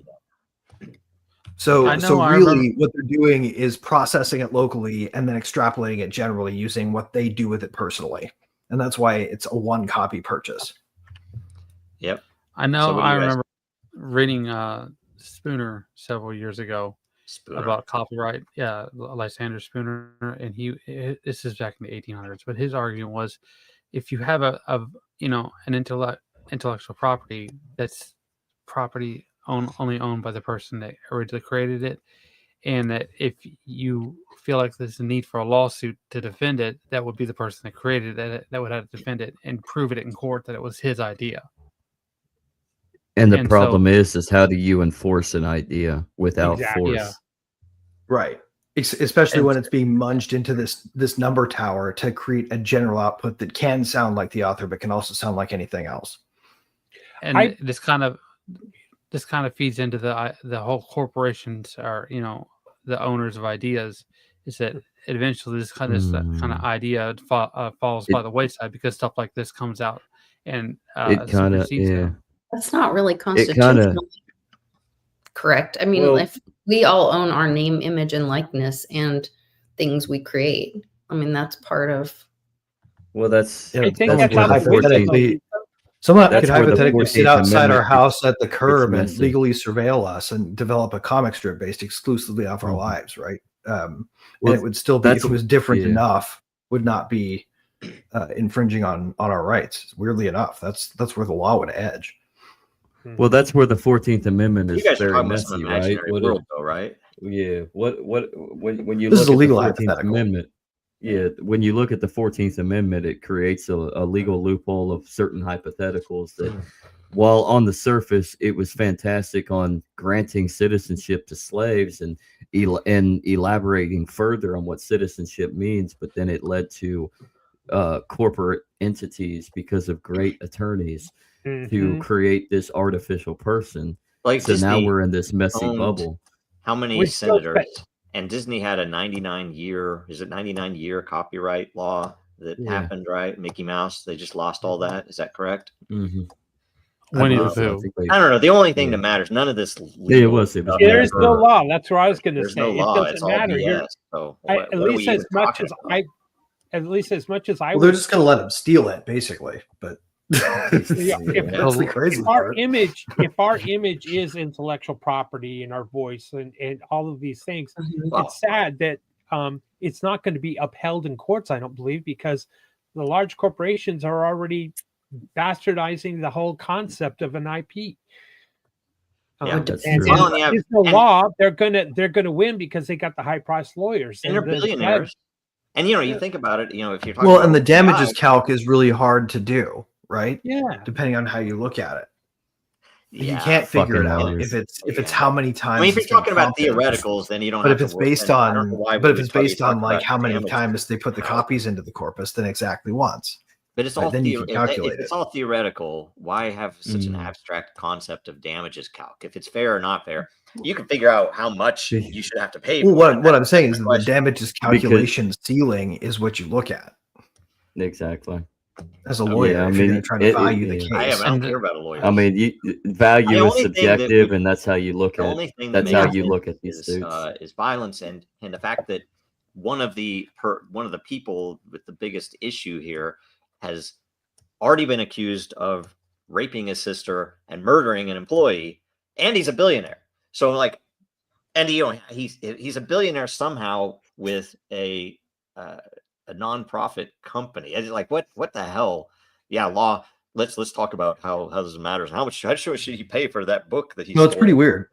So I really remember. what they're doing is processing it locally and then extrapolating it generally using what they do with it personally. And that's why it's a one copy purchase. Yep. I know. So what do I you guys- remember reading Spooner several years ago about copyright. Yeah, Lysander Spooner, and this is back in the 1800s. But his argument was, if you have an intellectual property that's property only owned by the person that originally created it, and that if you feel like there's a need for a lawsuit to defend it, that would be the person that created it that would have to defend it and prove it in court that it was his idea. And the problem is how do you enforce an idea without force? Yeah. Right. Especially when it's being munged into this number tower to create a general output that can sound like the author, but can also sound like anything else. And this kind of feeds into the whole corporations are, the owners of ideas, is that eventually this kind of idea falls by the wayside because stuff like this comes out and it kind of That's not really constitutionally correct. I mean, if we all own our name, image, and likeness and things we create, I mean, that's part of. Well, that's. I think that's hypothetically. Someone could hypothetically sit outside our Amendment house at the curb and legally surveil us and develop a comic strip based exclusively off our lives, right? And it would still be, if it was different enough, would not be infringing on our rights. Weirdly enough, that's where the law would edge. Well, that's where the 14th Amendment is very messy, right? World, though, right? Yeah. When you this look is a at the 14th hypothetical. Amendment, yeah, when you look at the 14th Amendment, it creates a legal loophole of certain hypotheticals that, while on the surface it was fantastic on granting citizenship to slaves and elaborating further on what citizenship means, but then it led to corporate entities because of great attorneys to create this artificial person. Like so Disney now we're in this messy bubble. How many senators? And Disney had a 99-year copyright law that happened, right? Mickey Mouse, they just lost all that. Is that correct? Mm-hmm. Winnie the Pooh. I don't know. The only thing that matters, none of this. It was there's no law. That's what I was going to say. No law. It doesn't matter. BS, so at least as much as I Well, they're just going to let them steal it, basically. But that's the crazy part. If our image is intellectual property and our voice and all of these things, it's sad that it's not going to be upheld in courts, I don't believe, because the large corporations are already bastardizing the whole concept of an IP. That's and true. if there's no law, they're gonna win because they got the high priced lawyers and they're billionaires. And you think about it, if you're talking about and the damages calc is really hard to do, right? Yeah. Depending on how you look at it. Yeah, you can't figure it out if it's how many times. I mean, if you're talking about theoreticals, then you don't. But if it's based on, like how many times they put the copies into the corpus, then exactly once. But it's all then you can calculate if it's all theoretical. Why have such an abstract concept of damages calc? If it's fair or not fair, you can figure out how much you should have to pay. Well, what I'm saying is the damages calculation ceiling is what you look at. Exactly. As a lawyer, if you're going to try to value the case. I don't care about a lawyer. I mean, value is subjective, and that's how you look at it. That's how you look at these suits. Is violence and the fact that one of the people with the biggest issue here has already been accused of raping his sister and murdering an employee, and he's a billionaire. So and he's a billionaire somehow with a nonprofit company. It's like what the hell? Yeah, law. Let's talk about how this matters. How much should he pay for that book that he? No, it's pretty weird.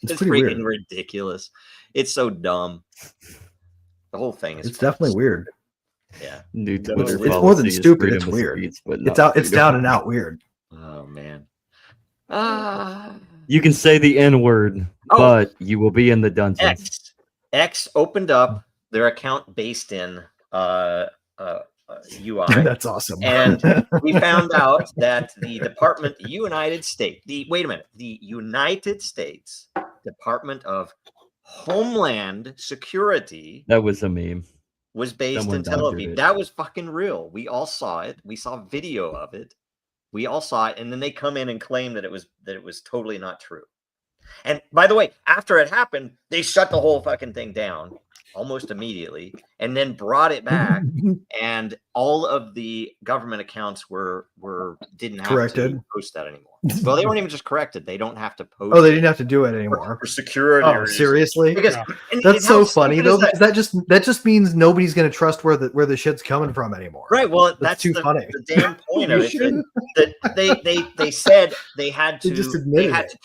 It's pretty freaking ridiculous. It's so dumb. The whole thing is. It's definitely weird. Yeah, it's more than stupid. It's weird. It's down and out weird. Oh man. You can say the N word, but you will be in the dungeons. X opened up their account based in UI. That's awesome. And we found out that the United States Department of Homeland Security. That was a meme. Was based in Tel Aviv. That was fucking real. We all saw it. We saw video of it. We all saw it, and then they come in and claim that it was totally not true. And by the way, after it happened, they shut the whole fucking thing down almost immediately, and then brought it back, and all of the government accounts didn't have corrected. To post that anymore. Well, they weren't even just corrected; they don't have to post. Oh, they didn't have to do it anymore for security. Oh, seriously? Because that's so funny though. Because that just means nobody's going to trust where the shit's coming from anymore. Right. Well, that's too funny. The damn point of it. That they said they had to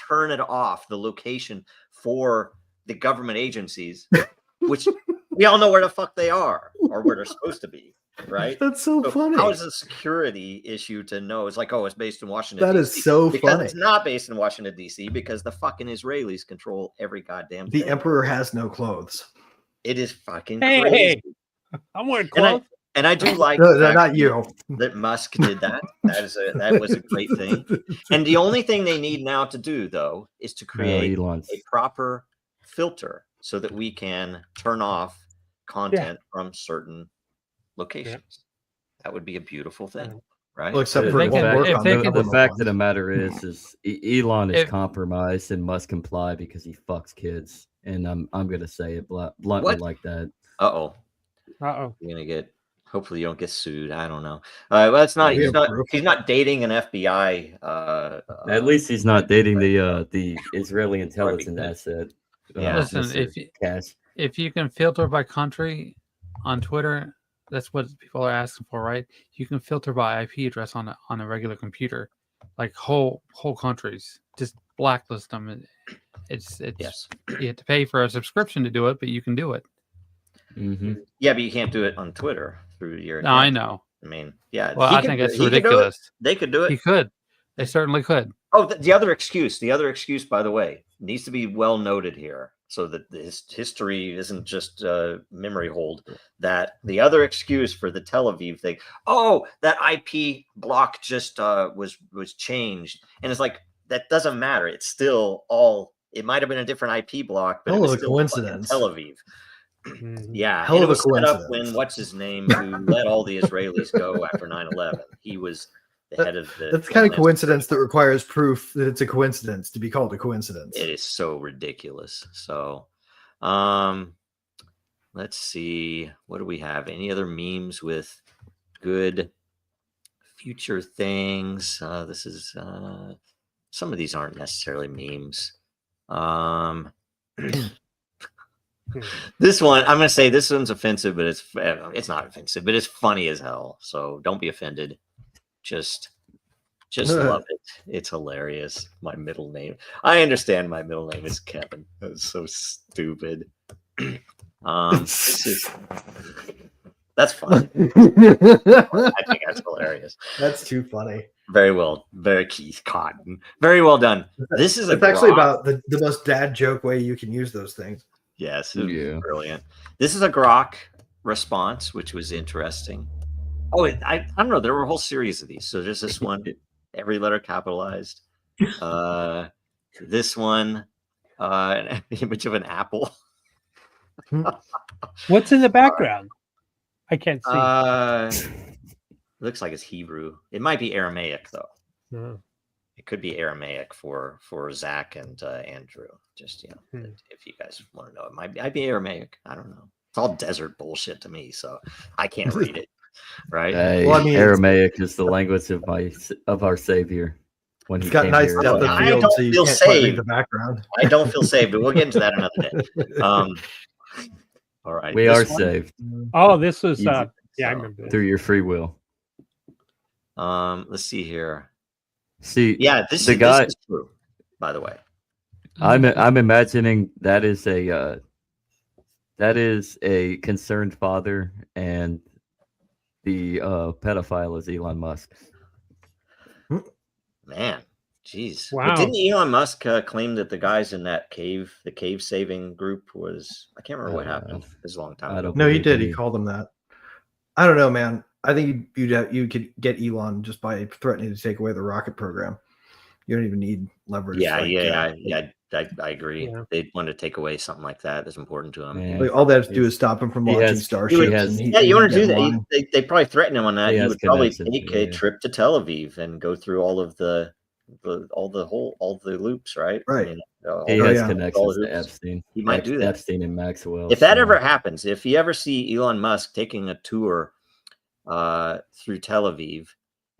turn it off, the location for the government agencies, which we all know where the fuck they are or where they're supposed to be. Right. That's so funny. How is a security issue to know? It's like, oh, it's based in Washington. That is so funny. It's not based in Washington, D.C. because the fucking Israelis control every goddamn thing. The emperor has no clothes. It is fucking crazy. Hey, I'm wearing clothes. And I do like no, not you. That Musk did that. That was a great thing. And the only thing they need now to do, though, is to create a proper filter so that we can turn off content from certain locations. That would be a beautiful thing, right? Well, except for the fact of the matter is Elon is compromised and must comply because he fucks kids, and I'm gonna say it bluntly like that. You're gonna get. Hopefully, you don't get sued. I don't know. Well, it's not. He's not dating an FBI. At least he's not dating the Israeli intelligence asset. Listen, if you can filter by country on Twitter, that's what people are asking for, right? You can filter by IP address on a regular computer, like whole countries. Just blacklist them. It's you have to pay for a subscription to do it, but you can do it. Mm-hmm. Yeah, but you can't do it on Twitter through your. No, I know. I mean, yeah. Well, I think it's ridiculous. They could do it. He could. They certainly could. Oh, the other excuse, by the way, needs to be well noted here, so that this history isn't just memory hold. That the other excuse for the Tel Aviv thing, that IP block just was changed, and it's like that doesn't matter. It's still all. It might have been a different IP block, but it was still coincidence. Tel Aviv. Yeah, hell of a coincidence. Set up when what's his name who let all the Israelis go after 9/11. He was the head of the. That's the kind of coincidence that requires proof that it's a coincidence to be called a coincidence. It is so ridiculous. So, let's see. What do we have? Any other memes with good future things? This is some of these aren't necessarily memes. This one, I'm going to say this one's offensive, but it's not offensive, but it's funny as hell. So don't be offended. Just love it. It's hilarious. My middle name. I understand my middle name is Kevin. That's so stupid. That's fun. I think that's hilarious. That's too funny. Very well. Very Keith Cotton. Very well done. This is actually about the most dad joke way you can use those things. Yes, brilliant. This is a Grok response, which was interesting. Oh, I don't know. There were a whole series of these. So there's this one, every letter capitalized. This one, an image of an apple. What's in the background? I can't see. Looks like it's Hebrew. It might be Aramaic though. Yeah. It could be Aramaic for Zach and Andrew. Just if you guys want to know, it might be Aramaic. I don't know. It's all desert bullshit to me, so I can't read it. Right? Well, I mean, Aramaic is the language of our Savior. When he got nice depth of field, so you can't quite read the background. I don't feel saved, but we'll get into that another day. All right, we are saved. Oh, this was I remember this. Through your free will. Let's see here. This is true, by the way. I'm imagining that is a concerned father, and the pedophile is Elon Musk. Man, jeez. Wow. But didn't Elon Musk claim that the guys in that the cave saving group was? I can't remember what happened. It was a long time ago. No, he did. He called them that. I don't know, man. I think you could get Elon just by threatening to take away the rocket program. You don't even need leverage. Yeah, I agree. Yeah. They'd want to take away something like that that's important to him. Yeah. Like all they have to do is stop him from launching starships. You want to do that? They probably threaten him on that. He would probably take a yeah. trip to Tel Aviv and go through all of the loops, right? Right. I mean, he has connections to Epstein. He might do that. Epstein and Maxwell. If that ever happens, if you ever see Elon Musk taking a tour through Tel Aviv,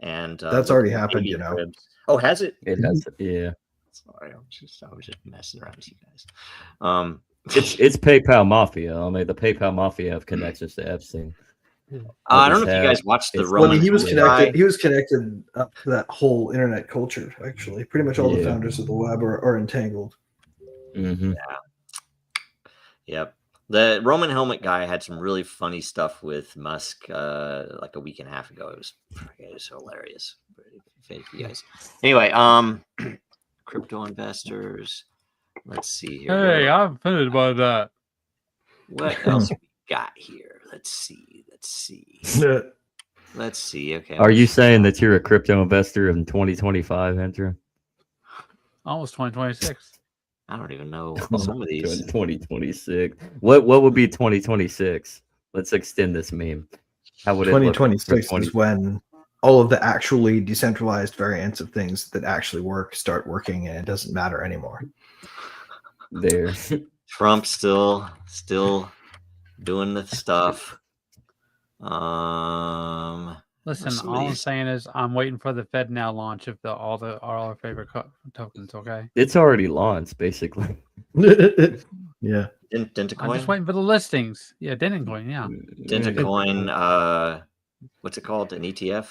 and that's already happened, you know. Oh, has it? It has. Yeah. Sorry, I was just messing around with you guys. It's PayPal Mafia. I mean, the PayPal Mafia have connections to Epstein. I don't know if you guys watched the Roman. Well, he was connected. He was connected up to that whole internet culture. Actually, pretty much all the founders of the web are entangled. Mm-hmm. Yeah. Yep. The Roman helmet guy had some really funny stuff with Musk like a week and a half ago. It was hilarious. You guys. Anyway, crypto investors. Let's see here. Hey, I'm offended by that. What else we got here? Let's see. Okay. Are you saying that you're a crypto investor in 2025, Andrew? Almost 2026. I don't even know some of these. 2026. What would be 2026? Let's extend this meme. How would 2026 is when all of the actually decentralized variants of things that actually work start working, and it doesn't matter anymore. There. Trump still doing the stuff. Listen, all I'm saying is I'm waiting for the Fed now launch of all our favorite tokens. Okay, it's already launched basically. Yeah, Dentacoin. I'm just waiting for the listings. Yeah, Dentacoin. Yeah, Dentacoin. What's it called? An ETF.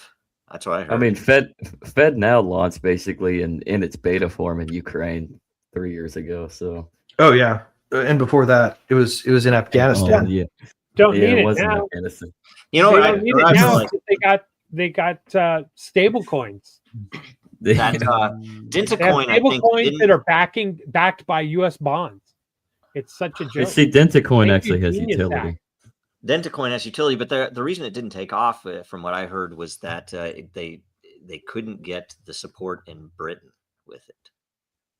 That's what I heard. I mean, Fed now launched basically in its beta form in Ukraine 3 years ago. So. Oh yeah, and before that, it was in Afghanistan. Oh, yeah. Don't need it now. You know, they don't need it now. They got stable coins. Dentacoin, I think, coins that are backed by U.S. bonds. It's such a joke. See, Dentacoin actually has utility. Dentacoin has utility, but the reason it didn't take off, from what I heard, was that they couldn't get the support in Britain with it.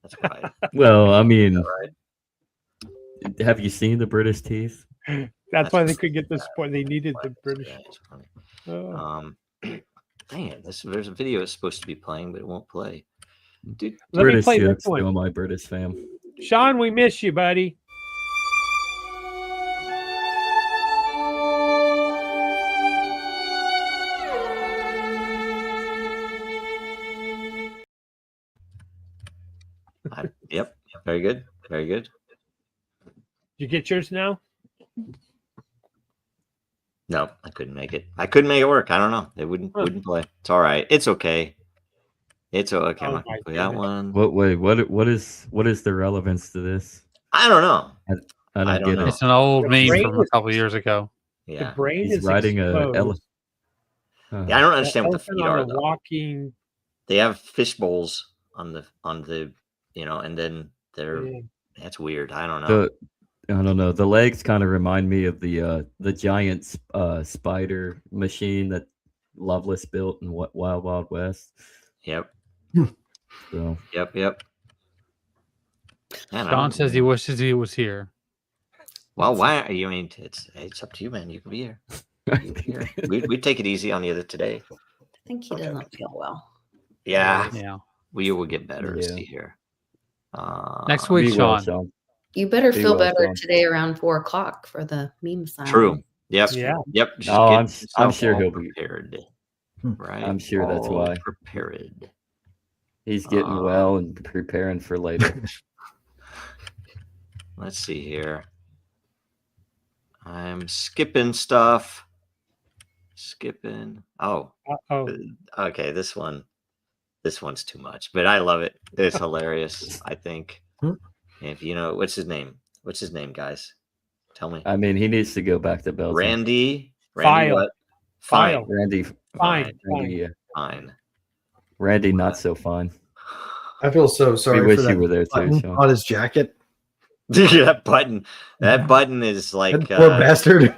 That's why. Well, I mean, have you seen the British teeth? That's why they could get the support. They needed the British. Dang it! There's a video it's supposed to be playing, but it won't play. Dude, let me play this one. Still my British fam. Sean, we miss you, buddy. Yep. Very good. Very good. You get yours now? No, I couldn't make it. I couldn't make it work. I don't know. They wouldn't play. It's all right. It's okay. It's okay. I'm not gonna play that one. What is the relevance to this? I don't know. I don't get it. It's an old meme from a couple years ago. Yeah. The brain He's is riding exposed. Yeah, I don't understand what the feet are. Walking. They have fish bowls on the and then that's weird. I don't know. I don't know. The legs kind of remind me of the giant spider machine that Loveless built in Wild Wild West. Yep. So. Yep. Don says he wishes he was here. Well, why? I mean, it's up to you, man. You can be here. We take it easy on the other today. I think he doesn't feel well. Yeah. We will get better. Yeah. See here. Next week, Sean. You better feel better today around 4:00 for the meme sign. True. Yes. Yeah. Yep. I'm sure he'll be prepared. Right. I'm sure that's why. Prepared. He's getting well and preparing for later. Let's see here. I'm skipping stuff. Oh. Okay. This one's too much, but I love it. It's hilarious. I think. If you know, what's his name, guys? Tell me. I mean, he needs to go back to Belgium. Randy File. what? File. Randy. Fine. Fine. Randy, not so fine. I feel so sorry. We wish for that you were there too. on his jacket. That button is like That poor bastard.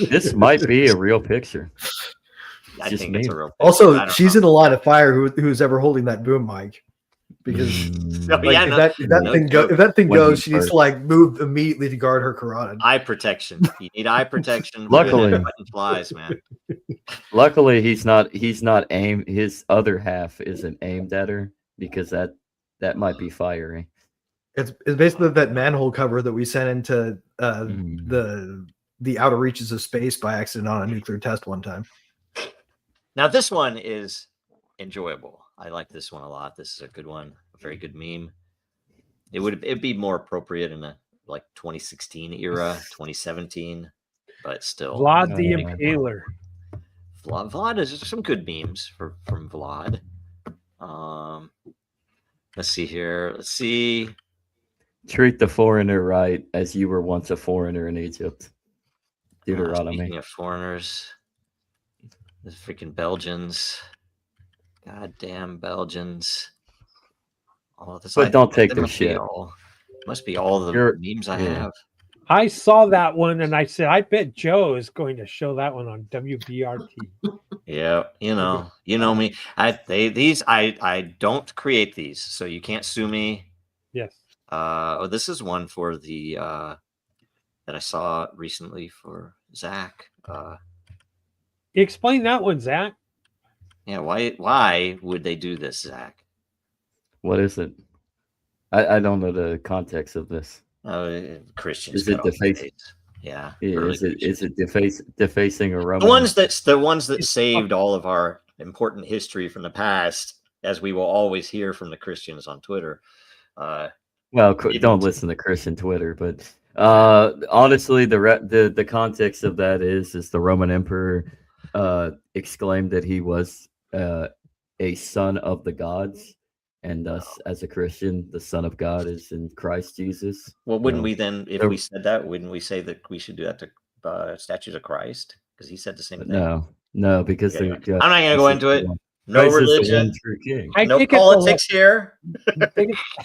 This might be a real picture. I Just think it's a me. real picture. Also, she's in a lot of fire. Who's ever holding that boom mic? Because Oh, like, yeah, if that thing When goes, he's she needs first. to like move immediately to guard her carotid. eye protection. You need eye protection. Luckily. when that button flies, man. Luckily, he's not aimed. His other half isn't aimed at her because that might be fiery. It's basically that manhole cover that we sent into the outer reaches of space by accident on a nuclear test one time. Now this one is enjoyable. I like this one a lot. This is a good one. A very good meme. It'd be more appropriate in a like 2016 era, 2017, but still. Vlad the Impaler. Vlad is some good memes from Vlad. Let's see here. Let's see. Treat the foreigner right, as you were once a foreigner in Egypt. Deuteronomy. Speaking of foreigners, the freaking Belgians. Goddamn Belgians. Oh, this But don't take their shit. Must be all the memes I have. I saw that one and I said, I bet Joe is going to show that one on WBRT. Yeah, you know me. I don't create these, so you can't sue me. Yes. This is one for the that I saw recently for Zach. Explain that one, Zach. Yeah, why would they do this, Zach? What is it? I don't know the context of this. Christians. Is it defacing? Yeah. Is it defacing a Roman? The ones that saved all of our important history from the past, as we will always hear from the Christians on Twitter. Well, don't listen to Christian Twitter, but honestly, the context of that is the Roman emperor exclaimed that he was a son of the gods, and thus, as a Christian, the Son of God is in Christ Jesus. Well, wouldn't we then, if we said that, wouldn't we say that we should do that to statues of Christ? Because he said the same thing. No, because I'm not going to go into it. No Christ religion, is the one true king. no politics here.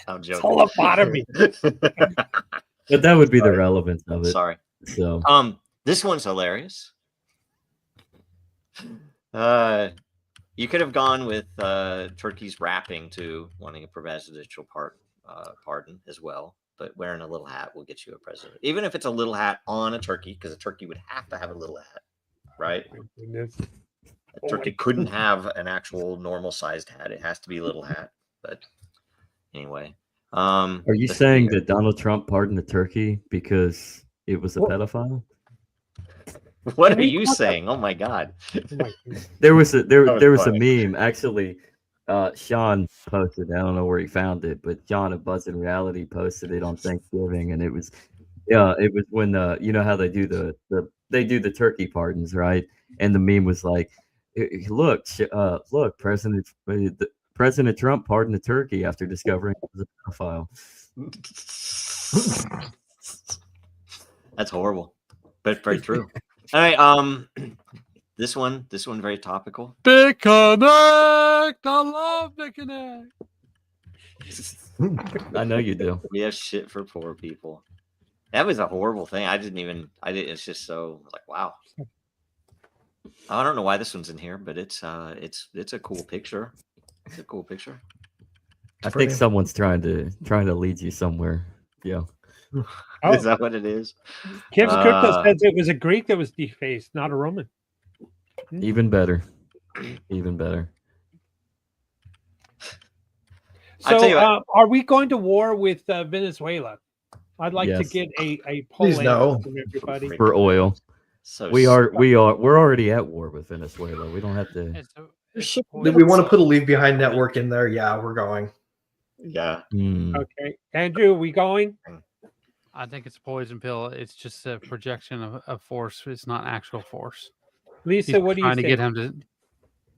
I'm joking. It's all a part of me. But that would be the relevance of it. Sorry. So, this one's hilarious. You could have gone with Turkey's rapping to wanting a presidential pardon as well, but wearing a little hat will get you a president. Even if it's a little hat on a turkey, because a turkey would have to have a little hat, right? A turkey couldn't have an actual normal-sized hat. It has to be a little hat. But anyway. Are you saying that Donald Trump pardoned the turkey because it was a pedophile? What are you saying? Oh my God! There was a meme actually. Sean posted. I don't know where he found it, but John of Buzz in Reality posted it on Thanksgiving, and it was when you know how they do the turkey pardons, right? And the meme was like, look, President Trump pardoned the turkey after discovering it was a pedophile. That's horrible, but very true. All right, this one very topical. Big Connect, I love Big Connect. I know you do. We have shit for poor people. That was a horrible thing. It's just so like, wow. I don't know why this one's in here, but it's a cool picture. It's a cool picture. I think someone's trying to lead you somewhere. Yeah. Oh. Is that what it is? Kim's Crypto says it was a Greek that was defaced, not a Roman. Even better. Even better. So, are we going to war with Venezuela? I'd like to get a poll from everybody for oil. So we're already at war with Venezuela. We don't have to. Do we want to put a leave behind network in there? Yeah, we're going. Yeah. Okay, Andrew, are we going? I think it's a poison pill. It's just a projection of force. It's not actual force. Lisa, what do you think? Trying to get him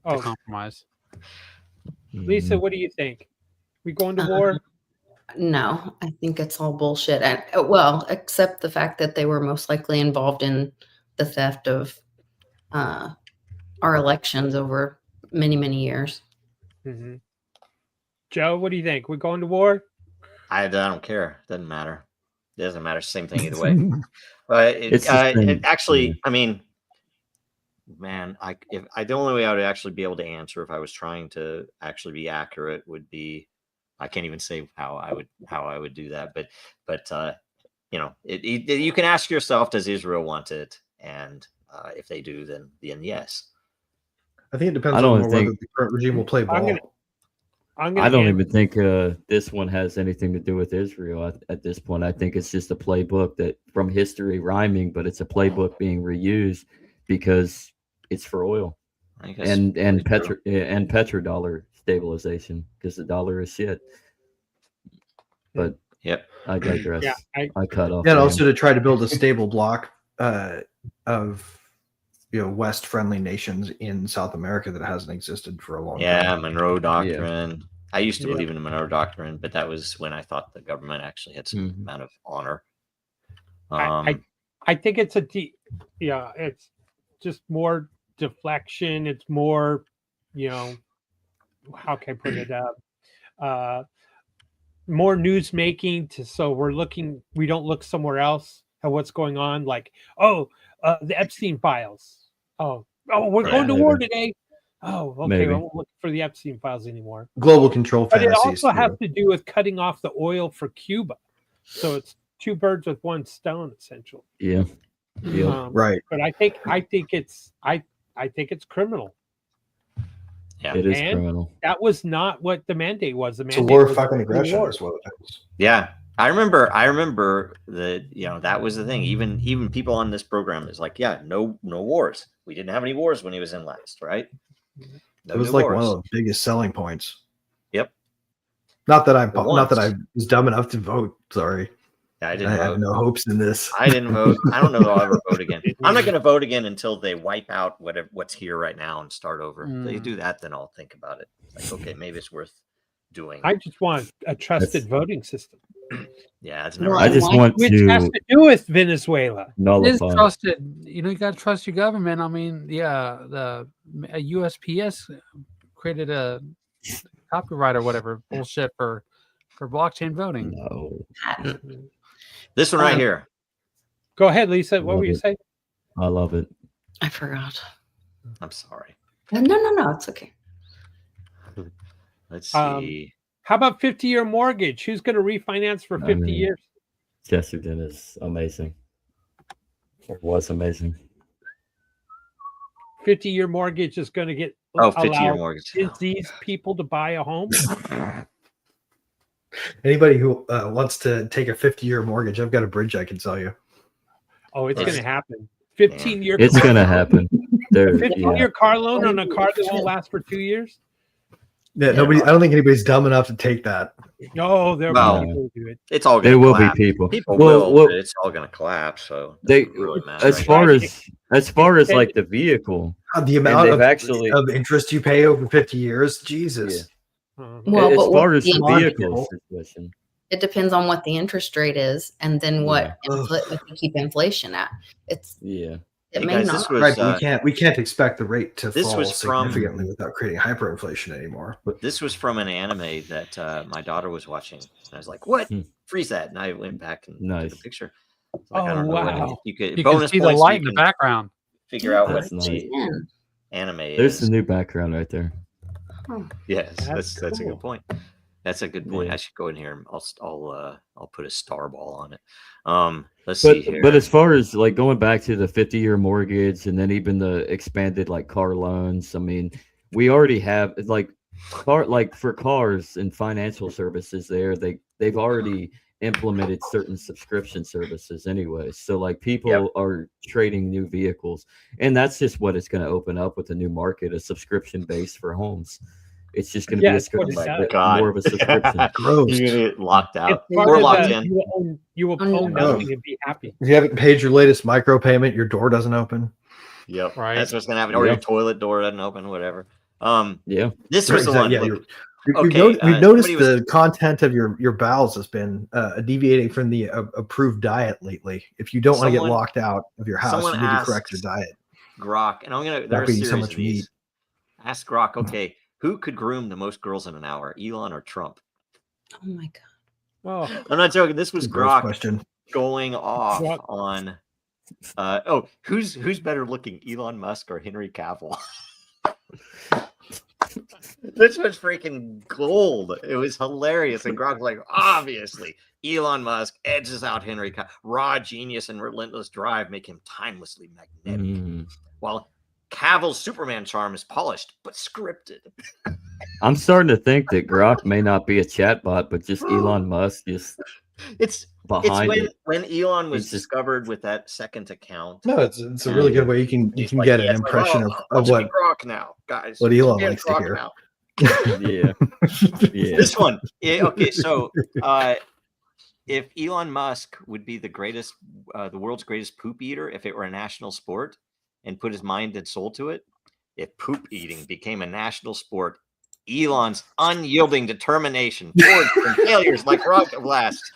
to compromise. Lisa, what do you think? We going to war? No, I think it's all bullshit. Well, except the fact that they were most likely involved in the theft of our elections over many, many years. Mm-hmm. Joe, what do you think? We're going to war? I don't care. Doesn't matter. It doesn't matter. Same thing either way. But It's the same, it actually, yeah. I mean, man, the only way I would actually be able to answer if I was trying to actually be accurate would be, I can't even say how I would do that, but you know, you can ask yourself, does Israel want it? And if they do, then yes. I think it depends on whether the current regime will play ball. I don't even think this one has anything to do with Israel at this point. I think it's just a playbook that from history rhyming, but it's a playbook being reused because it's for oil and petrodollar stabilization because the dollar is shit. But yep, I digress. Yeah, I cut off. Yeah, and also to try to build a stable bloc of West-friendly nations in South America that hasn't existed for a long time. Yeah, Monroe Doctrine. Yeah. I used to believe in the Monroe Doctrine, but that was when I thought the government actually had some amount of honor. I think it's it's just more deflection. It's more, how can I put it? More news making so we don't look somewhere else at what's going on. Like, the Epstein files. We're going to war today. Oh, okay. Maybe. I won't look for the Epstein files anymore. Global control but fantasies. It also has to do with cutting off the oil for Cuba. So it's two birds with one stone, essentially. Yeah. Right. But I think it's criminal. Yeah, it is criminal. That was not what the mandate was. The mandate it's a war of was fucking aggression is what it is. Yeah. I remember that, that was the thing. Even people on this program is like, yeah, no wars. We didn't have any wars when he was in last, right? It was like one of the biggest selling points. Yep. Not that I was dumb enough to vote. Sorry. Yeah, I didn't vote. have no hopes in this. I didn't vote. I don't know that I'll ever vote again. I'm not going to vote again until they wipe out what's here right now and start over. If they do that, then I'll think about it. Like, okay, maybe it's worth doing. I just want a trusted voting system. Yeah, it's I just want which has to do with Venezuela. It's trusted. You got to trust your government. I mean, the USPS created a copyright or whatever bullshit for blockchain voting. No. This one right here. Go ahead, Lisa. What were you saying? I love it. I forgot. I'm sorry. No, it's okay. Let's see. How about 50-year mortgage? Who's going to refinance for 50 years? Chesterton is amazing. It was amazing. 50-year mortgage is going to get 50-year mortgage. These people to buy a home? Anybody who wants to take a 50-year mortgage, I've got a bridge I can sell you. Oh, it's going to happen. 15-year. It's going to happen. 15-year car loan on a car that won't last for 2 years. Yeah, nobody. I don't think anybody's dumb enough to take that. No, there will be people who do it. It's all. There will be people. People will. But it's all going to collapse. So they really matter, as far as like the vehicle, the amount of interest you pay over 50 years, Jesus. Yeah. Well, as far as the vehicle situation, it depends on what the interest rate is, and then what if you keep inflation at. It may not. We can't expect the rate to fall significantly without creating hyperinflation anymore. But this was from an anime that my daughter was watching, and I was like, "What? Freeze that!" And I went back and took a picture. Like, I don't know. You could see the light in the background. Figure out what the anime is. There's the new background right there. Yes, that's a good point. That's a good point. Yeah. I should go in here and I'll put a star ball on it. Let's see here. But as far as like going back to the 50-year mortgage and then even the expanded like car loans, I mean, we already have for cars and financial services they've already implemented certain subscription services anyway. So like people are trading new vehicles, and that's just what it's going to open up with a new market, a subscription base for homes. It's just going to be more of a subscription. You're going to get locked out. We're locked in. You will own nothing and be happy. If you haven't paid your latest micropayment, your door doesn't open. Yep. Right. That's what's going to happen. Or your toilet door doesn't open, whatever. This was the one. Yeah, we've noticed the content of your bowels has been deviating from the approved diet lately. If you don't want to get locked out of your house, you need to correct your diet. Grok, and there's so much meat. Ask Grok, okay, who could groom the most girls in an hour, Elon or Trump? Oh my God. Oh, I'm not joking. This was Gross Grok question. going off Yep. on. Who's better looking, Elon Musk or Henry Cavill? This was freaking gold. It was hilarious. And Grok's like, obviously, Elon Musk edges out Henry Cavill. Raw genius and relentless drive make him timelessly magnetic. While Cavill's Superman charm is polished but scripted. I'm starting to think that Grok may not be a chatbot, but just Elon Musk is behind it. When Elon was discovered with that second account. No, it's a really good way you can like, get an impression of what Grok now, guys. What Elon likes to hear. Yeah. This one. Okay, so if Elon Musk would be the world's greatest poop eater, if it were a national sport, and put his mind and soul to it, if poop eating became a national sport, Elon's unyielding determination towards failures like rocket blasts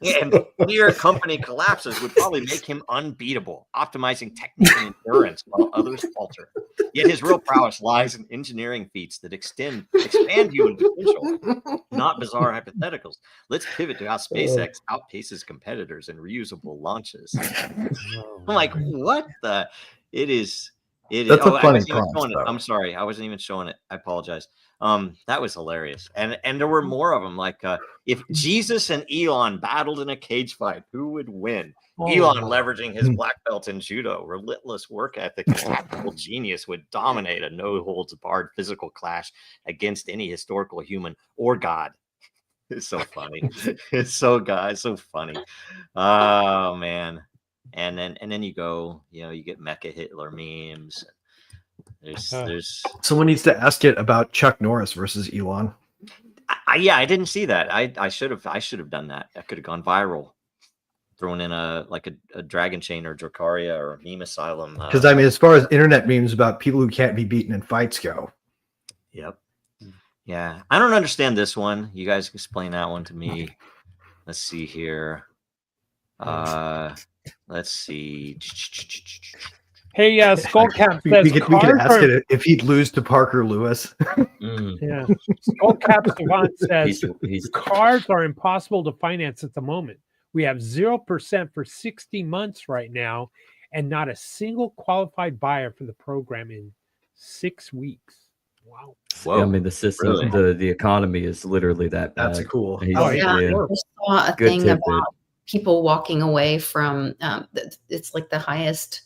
and near company collapses would probably make him unbeatable, optimizing technique and endurance while others falter. Yet his real prowess lies in engineering feats that expand human potential, not bizarre hypotheticals. Let's pivot to how SpaceX outpaces competitors in reusable launches. I'm like, what the? It is. That's a funny prompt. I'm sorry, I wasn't even showing it. I apologize. That was hilarious, and there were more of them. Like, if Jesus and Elon battled in a cage fight, who would win? Elon, leveraging his black belt in judo, relentless work ethic, and tactical genius, would dominate a no-holds-barred physical clash against any historical human or God. It's so funny. It's so funny. Oh man. And then you go, you get Mecha Hitler memes. There's someone needs to ask it about Chuck Norris versus Elon. I didn't see that. I should have done that. That could have gone viral. Thrown in a Dragon Chain or Dracaria or Meme Asylum. Because I mean, as far as internet memes about people who can't be beaten in fights go. Yep. Yeah. I don't understand this one. You guys explain that one to me. Let's see here. Let's see. Hey, Skullcap says we could ask it if he'd lose to Parker Lewis. Yeah. Skullcap Savant says cars are impossible to finance at the moment. We have 0% for 60 months right now, and not a single qualified buyer for the program in 6 weeks. Wow. Whoa. I mean, the system, really? the economy is literally that bad. That's cool. I saw a thing about people walking away from it's like the highest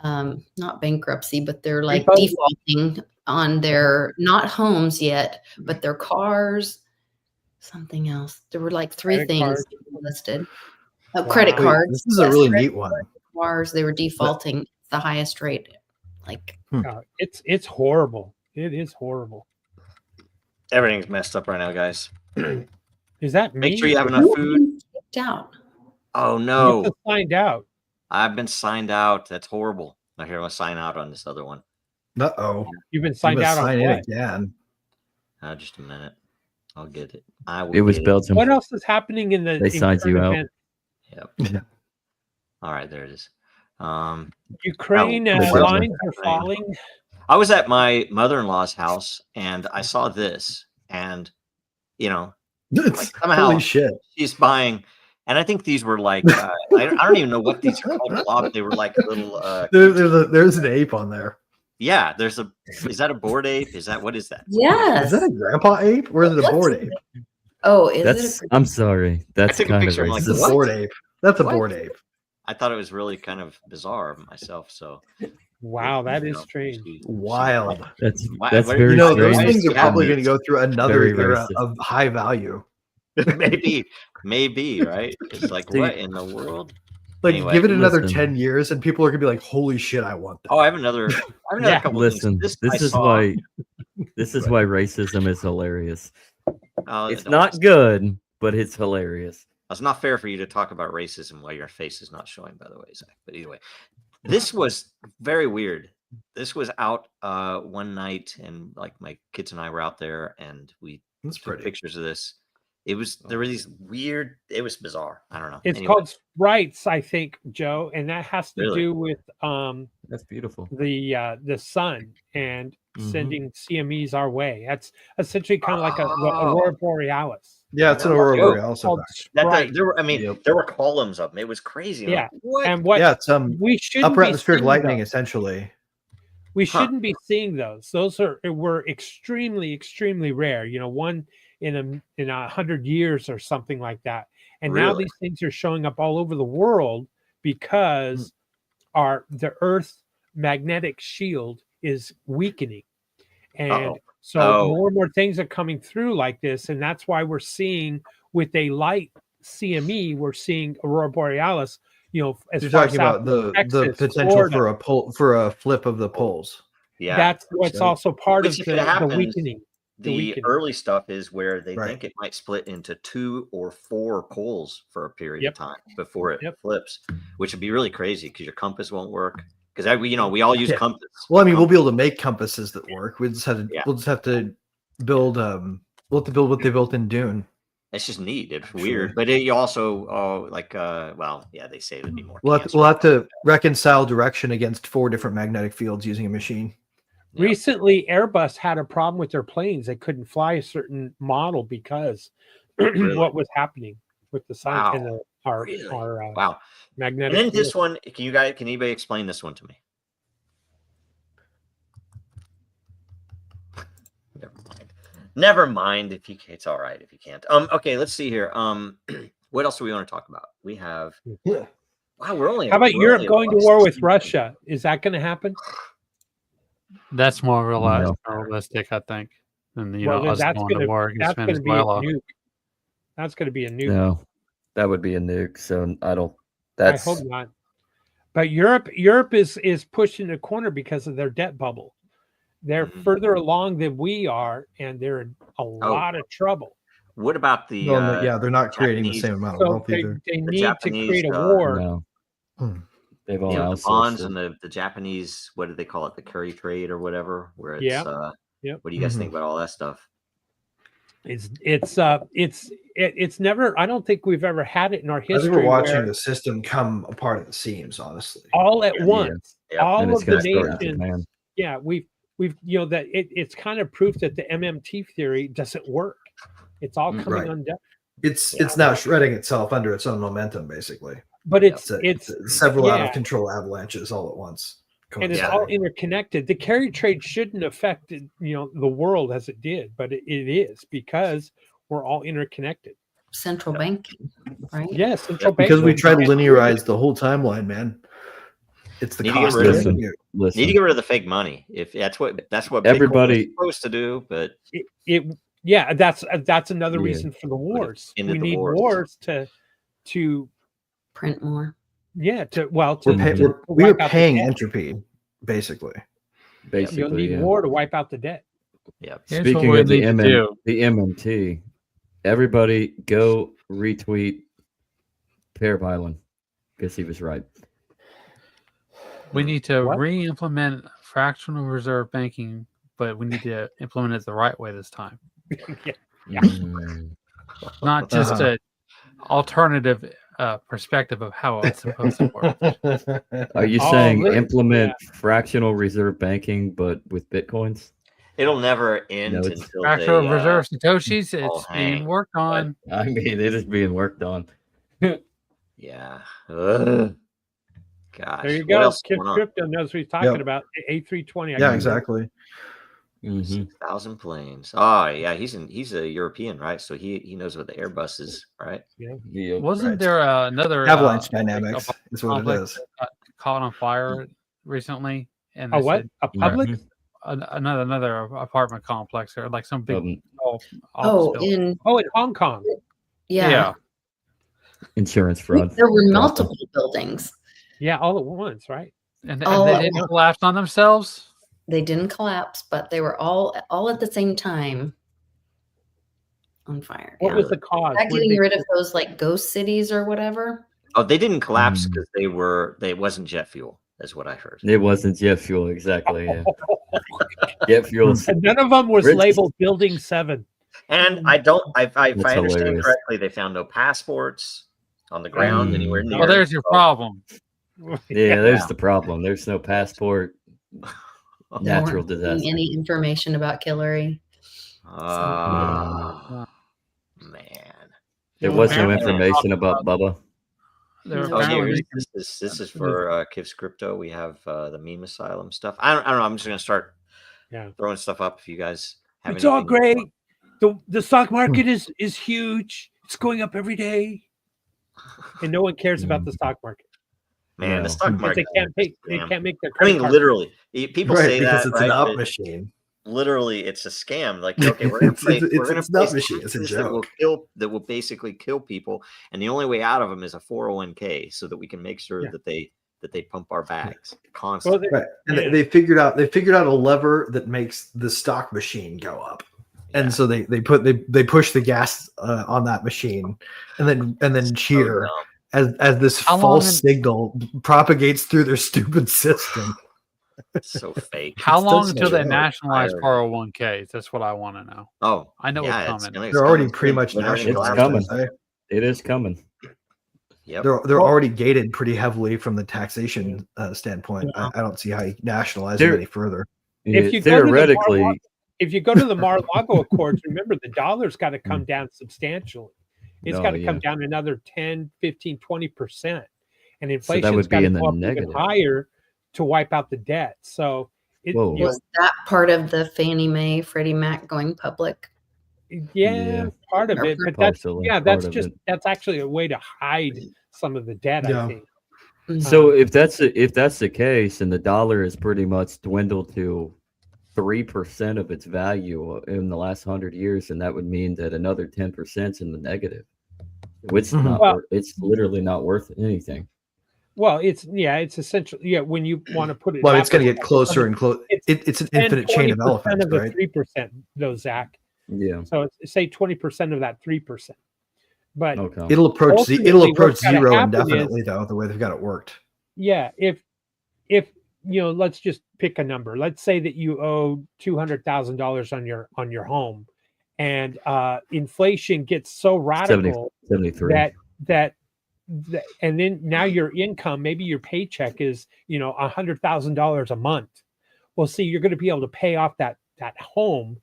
not bankruptcy, but they're like defaulting on their not homes yet, but their cars, something else. There were like 3 things listed. Credit cards. This is a really neat one. Cars, they were defaulting the highest rate. Like it's horrible. It is horrible. Everything's messed up right now, guys. Is that me? Make sure you have enough food. Out. Oh no! You signed out. I've been signed out. That's horrible. Now here, I'm gonna sign out on this other one. You've been signed out on what? Again. Just a minute. I'll get it. It was Belgium. What else is happening in the? They signed you out. Yep. All right, there it is. Ukraine lines are falling. I was at my mother-in-law's house and I saw this, and somehow holy shit. She's buying, and I think these were like I don't even know what these are called, but they were like little. There's an ape on there. Yeah, is that a bored ape? What is that? Yes. Is that a grandpa ape or is it a bored ape? Oh, I'm sorry. That's kind of like a bored ape. That's a bored ape. I thought it was really kind of bizarre myself. So, wow, that is strange. Wild. That's very strange. Those things are probably going to go through another era of high value. maybe, right? It's like, what in the world? Like, give it another 10 years, and people are gonna be like, "Holy shit, I want that." Oh, I have another couple. Listen, this is why racism is hilarious. It's not good, but it's hilarious. It's not fair for you to talk about racism while your face is not showing, by the way, Zach. But anyway, this was very weird. This was out one night, and like my kids and I were out there, and we took pictures of this. There were these weird, it was bizarre. I don't know. It's called Sprites, I think, Joe, and that has to do with that's beautiful. The sun and sending CMEs our way. That's essentially kind of like a aurora borealis. Yeah, it's an aurora borealis called effect. Sprite. There were, I mean, Yep. there were columns of them. It was crazy. I'm Yeah. like, what? And what Yeah, it's we shouldn't upper be atmospheric seeing lightning, those. essentially. We Huh. shouldn't be seeing those. Those were extremely, extremely rare. You know, one in 100 years or something like that. And now Really? these things are showing up all over the world because the Earth's magnetic shield is weakening. And so more and more things are coming through like this. And that's why we're seeing with a light CME, we're seeing aurora borealis, you know, as You're far talking south about as the Texas, potential Florida. for a flip of the poles. Yeah. That's what's also part Which, of if it the happens, weakening. the early stuff is where they think it might split into 2 or 4 poles for a period of time before it flips, which would be really crazy because your compass won't work. Because we all use compass. Well, I mean, we'll be able to make compasses that work. We'll just have to build what they built in Dune. It's just neat. It's weird, but it also they say it'd be more. We'll have to reconcile direction against 4 different magnetic fields using a machine. Yep. Recently, Airbus had a problem with their planes. They couldn't fly a certain model because what was happening with the sun and our magnetic. And then this one, can anybody explain this one to me? Never mind if you can't. It's all right if you can't. Okay, let's see here. What else do we want to talk about? We have wow, we're only. How about Europe going to war with Russia? Is that going to happen? That's more realistic, I think, than us going to war against Venezuela. That's going to be a nuke. No, that would be a nuke. So I hope not. But Europe is pushed in a corner because of their debt bubble. They're further along than we are, and they're in a lot of trouble. What about the? They're not creating the same amount of wealth either. They need to create a war. They've all the bonds and the Japanese. What do they call it? The carry trade or whatever. Where it's what do you guys think about all that stuff? It's never. I don't think we've ever had it in our history. I think we're watching the system come apart at the seams. Honestly, all at once. Yeah. All of the nations. Yeah, we've that it's kind of proof that the MMT theory doesn't work. It's all coming undone. It's now shredding itself under its own momentum, basically. But it's several out of control avalanches all at once, and it's all interconnected. The carry trade shouldn't affect the world as it did, but it is because we're all interconnected. Central banking, right? Yes, central banking. Because we try to linearize the whole timeline, man. It's the cost of it. Need to get rid of the fake money. If that's what everybody is supposed to do, but that's another reason for the wars. We need wars to print more. Yeah, we're paying entropy, basically. You'll need war to wipe out the debt. Yeah. Speaking of the MMT, everybody go retweet Pear Island because he was right. We need to re-implement fractional reserve banking, but we need to implement it the right way this time. Not just an alternative perspective of how it's supposed to work. Are you saying implement fractional reserve banking, but with Bitcoins? It'll never end until fractional reserve Satoshis. It's being worked on. I mean, it is being worked on. Yeah. Gosh. There you go. Kid Crypto knows what he's talking about. A320. Yeah, exactly. 6,000 planes. Oh yeah, he's a European, right? So he knows what the Airbus is, right? Yeah. Wasn't there another avalanche dynamics? Is what it is. Caught on fire recently, and a what? A public? Another apartment complex or like some big. in Hong Kong. Yeah. Insurance fraud. There were multiple buildings. Yeah, all at once, right? And they didn't collapse on themselves. They didn't collapse, but they were all at the same time on fire. What was the cause? Getting rid of those like ghost cities or whatever. Oh, they didn't collapse because they wasn't jet fuel. That's what I heard. It wasn't jet fuel, exactly. Yeah. Jet fuel. And none of them was labeled Building 7. And if I understand correctly, they found no passports on the ground anywhere near. Well, there's your problem. Yeah, there's the problem. There's no passport. Natural disaster. Any information about Hillary? Man. There was no information about Bubba. This is for Kiv's Crypto. We have the meme asylum stuff. I don't know. I'm just gonna start throwing stuff up if you guys have. It's all great. The stock market is huge. It's going up every day, and no one cares about the stock market. Man, the stock market. They can't make their. I mean, literally, people say that it's an up machine. Literally, it's a scam. Like, okay, we're gonna play. We're gonna play machine. It's a joke that will basically kill people, and the only way out of them is a 401k, so that we can make sure that they pump our bags constantly. Well, and they figured out a lever that makes the stock machine go up, and so they push the gas on that machine, and then cheer as this false signal propagates through their stupid system. So fake. How long until they nationalize 401ks? That's what I want to know. Oh, I know it's coming. They're already pretty much nationalized. It's coming. It is coming. Yep. They're already gated pretty heavily from the taxation standpoint. I don't see how you nationalize them any further. If you theoretically, if you go to the Mar-a-Lago Accords, remember the dollar's got to come down substantially. It's got to come down another 10, 15, 20%. And inflation's got to go up even higher to wipe out the debt. So was that part of the Fannie Mae, Freddie Mac going public? Yeah, part of it. But that's actually a way to hide some of the debt, I think. So if that's the case, and the dollar has pretty much dwindled to 3% of its value in the last 100 years, and that would mean that another 10% is in the negative. It's not. It's literally not worth anything. Well, it's essentially when you want to put it. Well, it's going to get closer and closer. It's an infinite chain of elephants, right? 3%, though, Zach. Yeah. So say 20% of that 3%, but it'll approach zero indefinitely, though, the way they've got it worked. Yeah, if let's just pick a number. Let's say that you owe $200,000 on your home, and inflation gets so radical 73. that and then now your income, maybe your paycheck is $100,000 a month. Well, see, you're going to be able to pay off that home,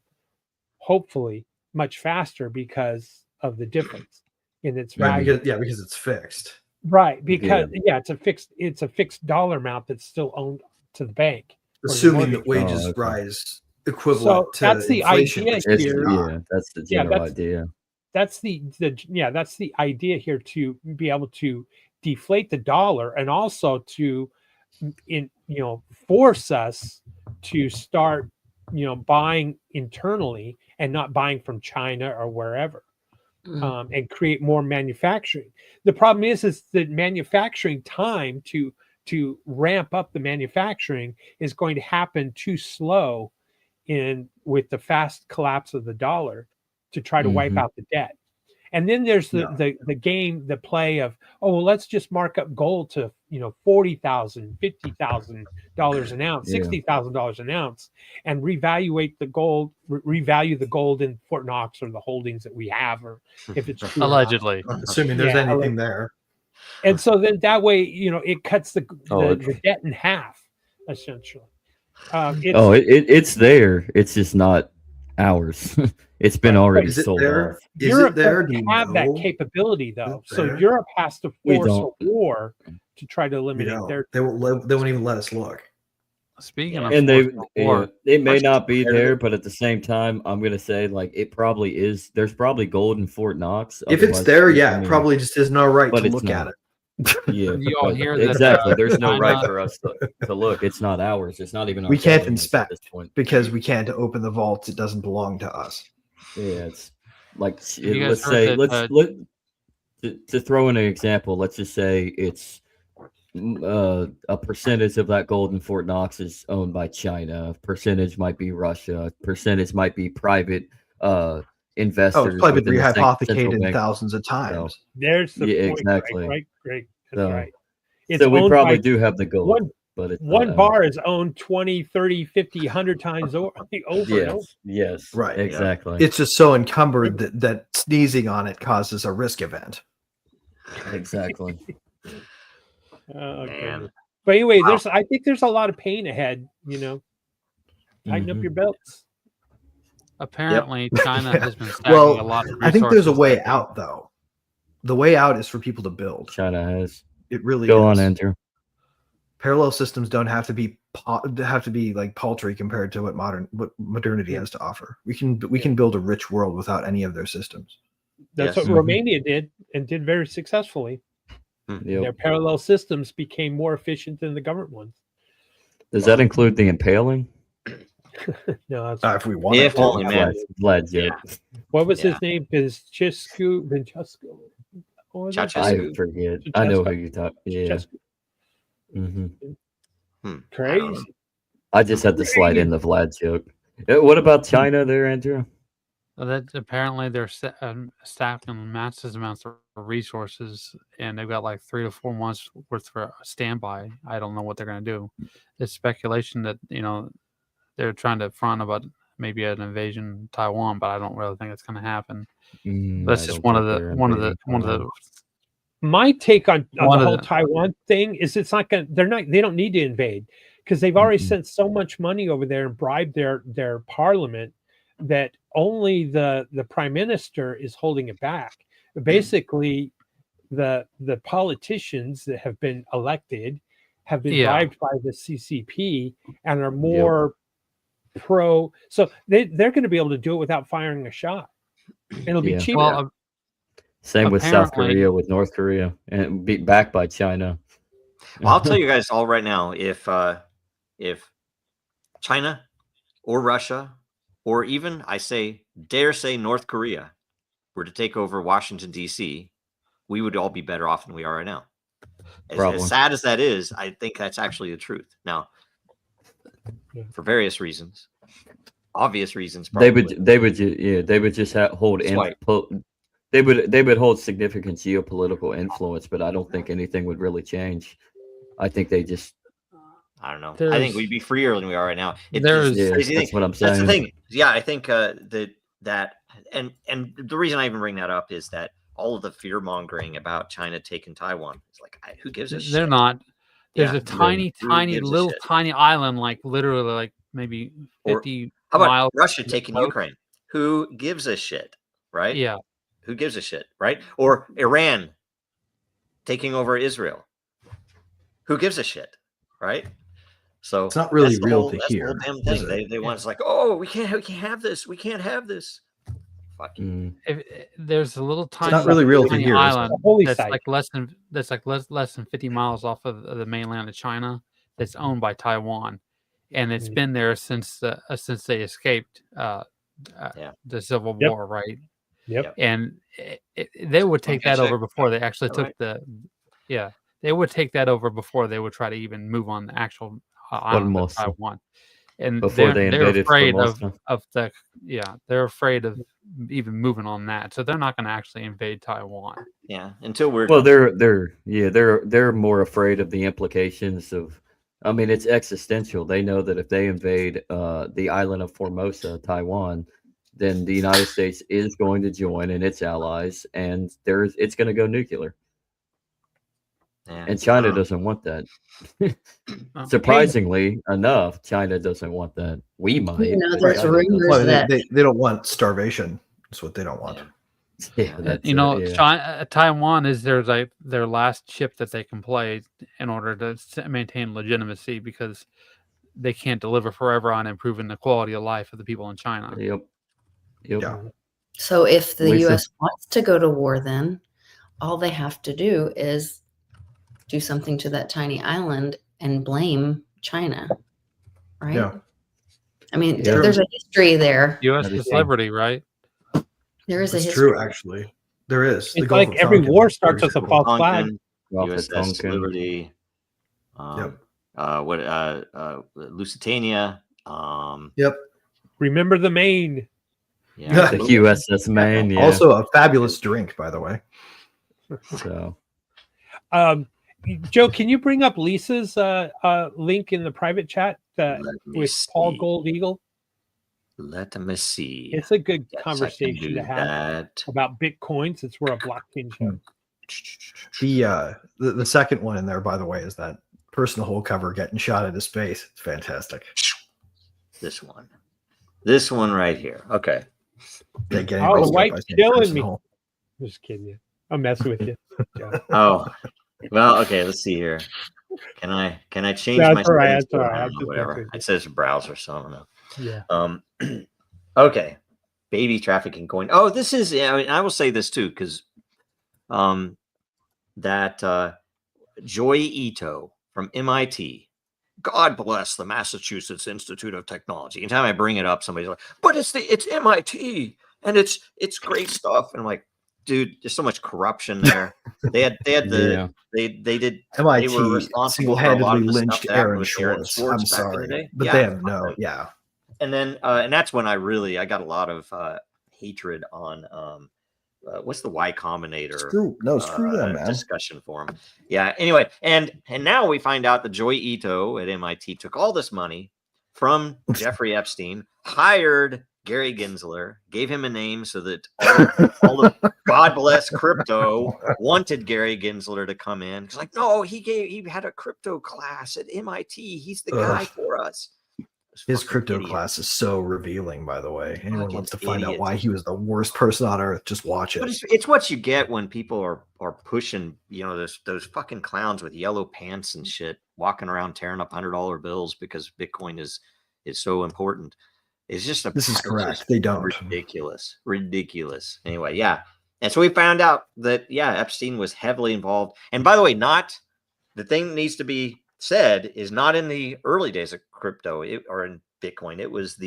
hopefully, much faster because of the difference in its value. Because it's fixed. Right, because it's a fixed dollar amount that's still owned to the bank. Assuming that wages rise equivalent to that's the inflation. Idea here. Yeah, that's the general idea. That's the idea here, to be able to deflate the dollar, and also to force us to start buying internally and not buying from China or wherever, and create more manufacturing. The problem is that manufacturing time to ramp up the manufacturing is going to happen too slow with the fast collapse of the dollar to try to wipe out the debt. And then there's the play of, let's just mark up gold to $40,000, $50,000 an ounce, $60,000 an ounce, and revalue the gold in Fort Knox or the holdings that we have, or if it's true allegedly, assuming there's anything there. And so then that way, it cuts the debt in half, essentially. It's there. It's just not ours. It's been already sold off. Europe doesn't have that capability, though. So Europe has to force a war to try to eliminate their. They won't even let us look. Speaking of, and they may not be there, but at the same time, I'm gonna say it probably is. There's probably gold in Fort Knox. If it's there, probably just is no right to look at it. Yeah, you all hear that? Exactly. There's no right for us to look. It's not ours. It's not even. We can't inspect at this point because we can't open the vaults. It doesn't belong to us. Yeah, it's let's say to throw in an example. Let's just say it's a percentage of that gold in Fort Knox is owned by China. A percentage might be Russia. A percentage might be private investors. Oh, it's probably been rehypothecated thousands of times. So, there's the point, exactly. Right. That's right. So we probably do have the gold. But it's one bar is owned 20, 30, 50, 100 times over. Yes. Right. Exactly. It's just so encumbered that sneezing on it causes a risk event. Exactly. Okay. But anyway, I think there's a lot of pain ahead, Tighten up your belts. Apparently, China has been stacking a lot of resources. I think there's a way out, though. the way out is for people to build. China has. It really Go is. on, Andrew. Parallel systems don't have to be like paltry compared to what modernity has to offer. We can build a rich world without any of their systems. That's what Romania did, and did very successfully. Yep. Their parallel systems became more efficient than the government ones. Does that include the impaling? No, that's If we want If to. only, man. Vlad joke. what was his name? Vincescu. I forget. I know who you talk. Yeah. Crazy. I just had to slide in the Vlad joke. What about China there, Andrew? Well, that apparently they're stacking massive amounts of resources, and they've got like 3 to 4 months worth for standby. I don't know what they're going to do. There's speculation that they're trying to front about maybe an invasion of Taiwan, but I don't really think it's going to happen. That's just one of the. My take on the whole Taiwan thing is it's not going. They don't need to invade because they've already sent so much money over there and bribed their parliament that only the prime minister is holding it back. Basically, the politicians that have been elected have been bribed by the CCP and are more pro. So they're going to be able to do it without firing a shot. It'll be cheaper. Well, same with South Korea, with North Korea, and be backed by China. Well, I'll tell you guys all right now, if China or Russia or even, dare say North Korea were to take over Washington, D.C., we would all be better off than we are right now. As sad as that is, I think that's actually the truth. Now, for various reasons, obvious reasons, probably. They would just hold they would hold significant geopolitical influence, but I don't think anything would really change. I think they just. I don't know. I think we'd be freer than we are right now. That's what I'm saying. That's the thing. Yeah, I think and the reason I even bring that up is that all of the fear mongering about China taking Taiwan is like, who gives a shit? They're not. There's a tiny island, like literally, like maybe 50 how about miles. Russia taking Ukraine? Who gives a shit, right? Yeah. Who gives a shit, right? Or Iran taking over Israel. Who gives a shit, right? So it's not really real to hear. The whole damn thing. They want like, oh, we can't have this. We can't have this. Fuck you. There's a little tiny, it's not really real to hear, island that's like less than 50 miles off of the mainland of China. That's owned by Taiwan, and it's been there since they escaped the Civil War, right? Yep. And they would take that over before they actually took they would take that over before they would try to even move on the actual island of Taiwan. And before they're afraid they're afraid of even moving on that. So they're not going to actually invade Taiwan. Yeah, until we're they're more afraid of the implications of. I mean, it's existential. They know that if they invade the island of Formosa, Taiwan, then the United States is going to join and its allies, and it's going to go nuclear. Yeah, and China doesn't want that. Surprisingly enough, China doesn't want that. We might. There's rumors that they don't want starvation. That's what they don't want. Taiwan is their last chip that they can play in order to maintain legitimacy, because they can't deliver forever on improving the quality of life of the people in China. Yep. Yeah. So if the U.S. wants to go to war, then all they have to do is do something to that tiny island and blame China, right? Yeah. I mean, there's a history there. U.S. is liberty, right? There is a history. True, actually. There is. It's like every war starts with a false flag. USS Liberty. Lusitania. Yep. Remember the Maine. Yeah, the USS Maine. Yeah. Also a fabulous drink, by the way. So, Joe, can you bring up Lisa's link in the private chat with Paul Gold Eagle? Let me see. It's a good conversation to have about Bitcoins. It's where a blockchain show. The second one in there, by the way, is that personal hole cover getting shot into space. It's fantastic. This one right here. Okay. The white's killing me. Just kidding you. I'm messing with you. Joe. Oh, well, okay. Let's see here. Can I change That's my all right, settings? that's all right. I I'm don't know, just whatever. messing with It says browser, so I don't know. Yeah. Okay. Baby trafficking coin. Oh, this is. Yeah, I mean, I will say this too, because that Joy Ito from MIT. God bless the Massachusetts Institute of Technology. Anytime I bring it up, somebody's like, "But it's MIT and it's great stuff." And I'm like, "Dude, there's so much corruption there." They had the they were MIT responsible for a lot single-handedly of the stuff lynched that happened Aaron with Aaron Schwartz. Swartz I'm back in the sorry, day. but Yeah, they have no. Yeah, and then and that's when I got a lot of hatred on what's the Y Combinator screw them, man. discussion forum. Yeah. Anyway, and now we find out that Joy Ito at MIT took all this money from Jeffrey Epstein, hired Gary Gensler, gave him a name so that all of God bless crypto wanted Gary Gensler to come in. It's like, no, he had a crypto class at MIT. He's the guy for us. His crypto class is so revealing, by the way. Anyone Fucking wants to find out idiots. why he was the worst person on earth, just watch it. But it's what you get when people are pushing, those fucking clowns with yellow pants and shit, walking around tearing up $100 bills because Bitcoin is so important. It's just This is correct. They don't. Ridiculous. Anyway, yeah. And so we found out that Epstein was heavily involved. And by the way, the thing that needs to be said is not in the early days of crypto or in Bitcoin. It was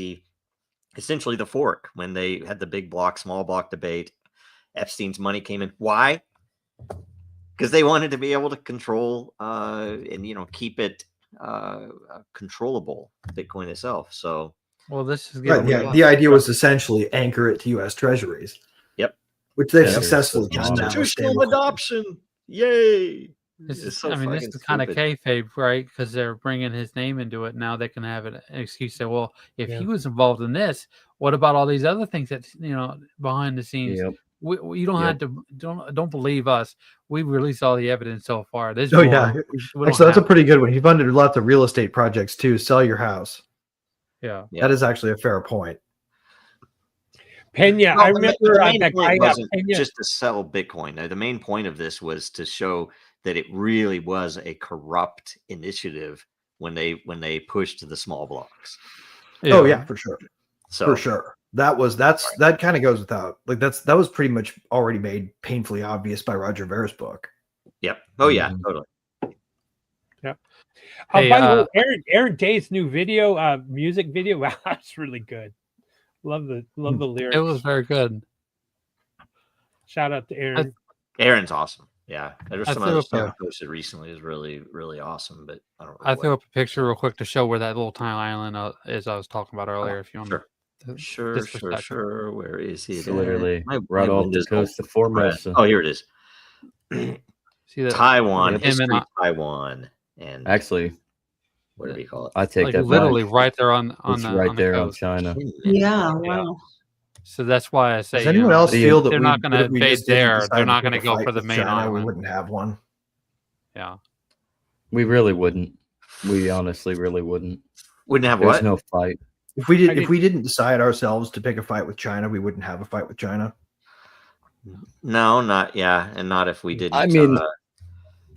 essentially the fork when they had the big block, small block debate. Epstein's money came in. Why? Because they wanted to be able to control and keep it controllable, Bitcoin itself. So, well, this is right. Yeah, the idea was essentially anchor it to U.S. Treasuries. Yep, which they've successfully done. Institutional adoption. Yay! This is kind of kayfabe, right? Because they're bringing his name into it. Now they can have an excuse. Say, well, if he was involved in this, what about all these other things that behind the scenes? Yep. You don't have to don't believe us. We've released all the evidence so far. There's actually, that's a pretty good one. He funded lots of real estate projects too. Sell your house. Yeah, that is actually a fair point. Pena, I remember that guy wasn't just to sell Bitcoin. The main point of this was to show that it really was a corrupt initiative when they pushed the small blocks. Yeah. Oh yeah, for sure. For sure. That kind of goes without, like, that was pretty much already made painfully obvious by Roger Ver's book. Yep. Oh yeah, totally. Yep. Hey, by the way, Aaron Day's new music video, wow, that's really good. Love the lyrics. It was very good. Shout out to Aaron. Aaron's awesome. Yeah, there's some other stuff I posted recently is really, really awesome. But I threw up a picture real quick to show where that little tiny island is I was talking about earlier. If you want Sure. Where is he? Literally right off the coast of Formosa. Oh, here it is. See that? Taiwan, history, Taiwan, and actually, what do we call it? I take that literally right there on China. Yeah, wow. So that's why I say. Does anyone else feel that they're not going to invade there? They're not going to go for the main island. We wouldn't have one. Yeah, we really wouldn't. We honestly really wouldn't. Wouldn't have There's no fight. If we didn't decide ourselves to pick a fight with China, we wouldn't have a fight with China. No, and not if we didn't. I mean,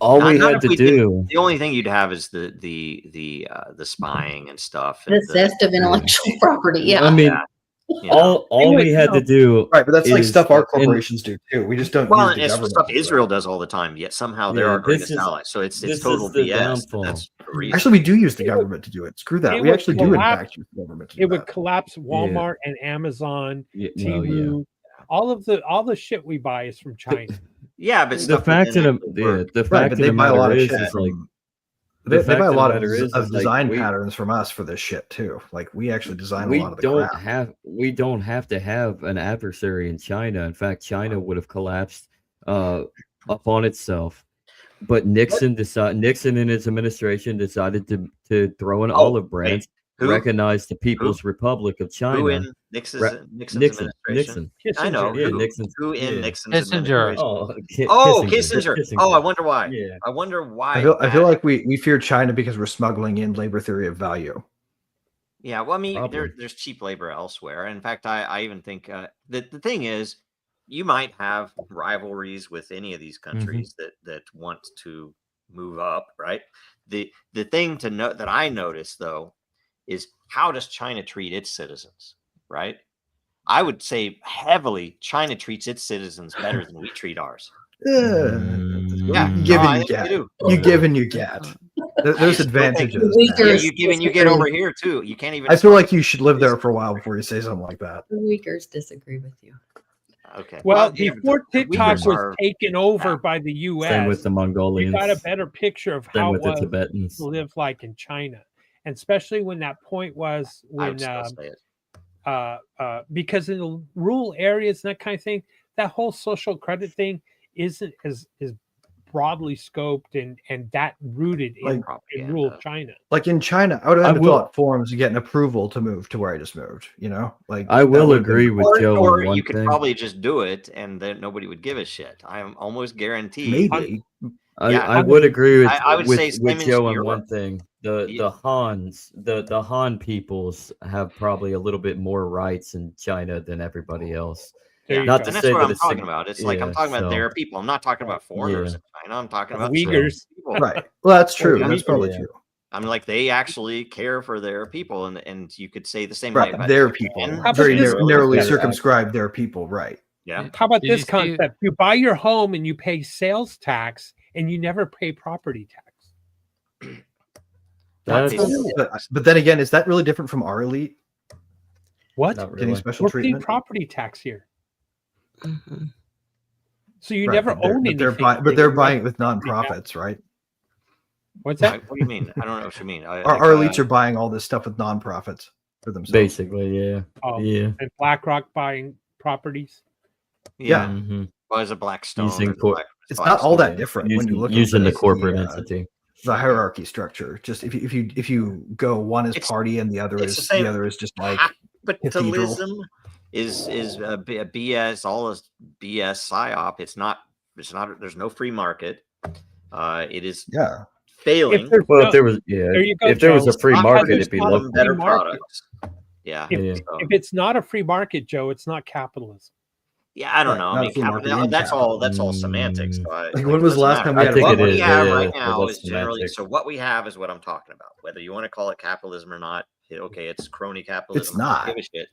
all we had to do. The only thing you'd have is the spying and stuff. The theft of intellectual property. Yeah. I mean, all we had to do. Right, but that's like stuff our corporations do too. We just don't. Well, and it's stuff Israel does all the time. Yet somehow they're our greatest ally. So it's total BS. That's actually, we do use the government to do it. Screw that. We actually do in fact use the government to do it. Would collapse Walmart and Amazon, Temu. All the shit we buy is from China. Yeah, but the fact of the matter is like they buy a lot of design patterns from us for this shit too. Like we actually design a lot of the crap. We don't have to have an adversary in China. In fact, China would have collapsed upon itself. But Nixon and his administration decided to throw an olive branch, recognize the People's Republic of China. Who in Nixon's administration? I know. Yeah, who in Nixon's Kissinger. administration? Kissinger. Oh, I wonder why. Yeah. I wonder why. I feel like we fear China because we're smuggling in labor theory of value. Yeah, well, I mean, there's cheap labor elsewhere. In fact, I even think the thing is, you might have rivalries with any of these countries that want to move up, right? The thing to note that I noticed though is how does China treat its citizens, right? I would say heavily China treats its citizens better than we treat ours. Yeah, No, give I and you think they get. do. You give and you get. There's advantages. Yeah, you give and you get over here too. You can't even. I feel like you should live there for a while before you say something like that. The Uyghurs disagree with you. Okay. Well, yeah, before the TikTok Uyghurs was are- taken over by the U.S., Same with the Mongolians. you got a better picture of Same how with it the was Tibetans. to live like in China, and especially when that point was I when would still say it. because in the rural areas and that kind of thing, that whole social credit thing isn't as broadly scoped and that rooted in rural China. Like in China, I would have had to fill out forms to get an approval to move to where I just moved. You know, like I will agree with Joe or on one you could thing. probably just do it and then nobody would give a shit. I am almost guaranteed. Maybe. I would agree with I would say with same Joe in on one Europe. thing. The Hans, the Han peoples have probably a little bit more rights in China than everybody else. Yeah, not to and that's say what that I'm it's talking about. It's like I'm talking about their people. I'm not talking about foreigners in China. I'm talking about Uyghurs. people. Right. Well, that's true. That's probably true. I mean, like they actually care for their people, and you could say the same Right. way about Their people. How Very about this- narrowly circumscribed their people. Right. Yeah. How about Did you this see- concept? You buy your home and you pay sales tax and you never pay property tax. That's but then again, is that really different from our elite? What? Not Getting really. special We're paying treatment? property tax here. Mhm. Mm-hmm. So you Right, never but they're- own but anything. they're buying it with nonprofits, right? What's that? What do you mean? I don't know what you mean. Our elites are buying all this stuff with nonprofits for themselves. Basically, yeah. Oh, Yeah. And BlackRock buying properties. Yeah. Mhm. Well, as a Blackstone. Using there's cor- Black- It's not all that Yeah. different when you Using, look using at the corporate entity. the hierarchy structure. Just if you go, one is It's- party and the other it's is the same. the other is just like Capitalism is a BS. All is BS psyop. It's not. There's no free market. It is failing. Well, if there was, if there was a free market, it'd be local. Better products. Yeah. If it's not a free market, Joe, it's not capitalism. Yeah, I don't Right, know. I not mean, free market that's in all. That's all semantics. Like, when was the last time we had what a we have right but now that's is generally semantics. so. What we have is what I'm talking about. Whether you want to call it capitalism or not, okay, it's crony capitalism. It's not. I don't give a shit.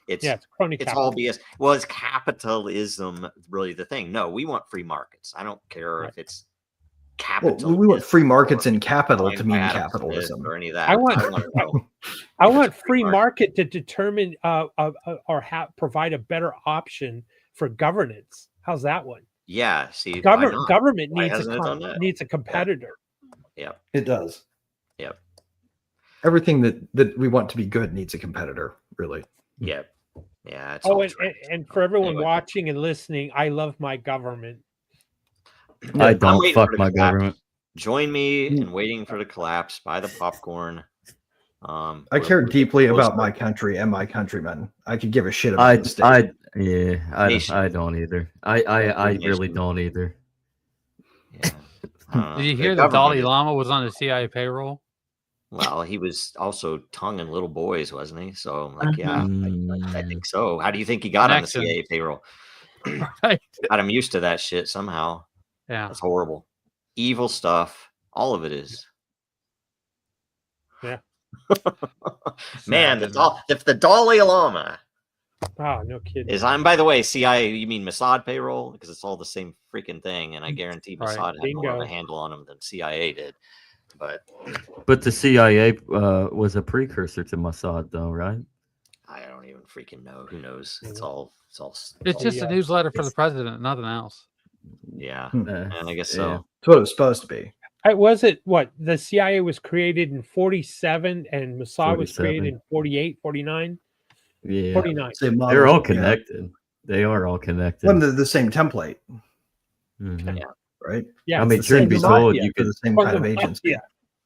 It's crony It's all BS. Well, is capitalism really the thing? No, we want free markets. I don't care if it's capitalism. Well, we want free markets in capital to mean capitalism or any of that. I want free market to determine or provide a better option for governance. How's that one? Yeah, see, government Why needs hasn't it done that? needs a competitor. Yeah, it does. Yep. Everything that we want to be good needs a competitor, really. Yeah. Yeah. It's and for everyone watching and listening, I love my government. I don't fuck my government. Join me in waiting for the collapse. Buy the popcorn. I care deeply about my country and my countrymen. I could give a shit about the state. I don't either. I really don't either. Yeah. Did you hear that Dalai Lama was on the CIA payroll? Well, he was also tonguing little boys, wasn't he? So, like, yeah, I think so. How do you think he got on the CIA payroll? Right. Got him used to that shit somehow. Yeah, that's horrible, evil stuff. All of it is. Yeah. Man, if the Dalai Lama. Oh, no kidding. By the way, CIA, you mean Mossad payroll? Because it's all the same freaking thing. And I guarantee Mossad had more of a handle on them than CIA did. But the CIA was a precursor to Mossad, though, right? I don't even freaking know. Who knows? It's just a newsletter for the president, nothing else. Yeah, and I guess so. That's what it was supposed to be. Was it what the CIA was created in 47 and Mossad was created in 48, 49? Yeah, 49. They're all connected. They are all connected. Well, the same template. Mm-hmm. Yeah. Right. Yeah. I mean, truth be told, you could the same kind of agency. Yeah.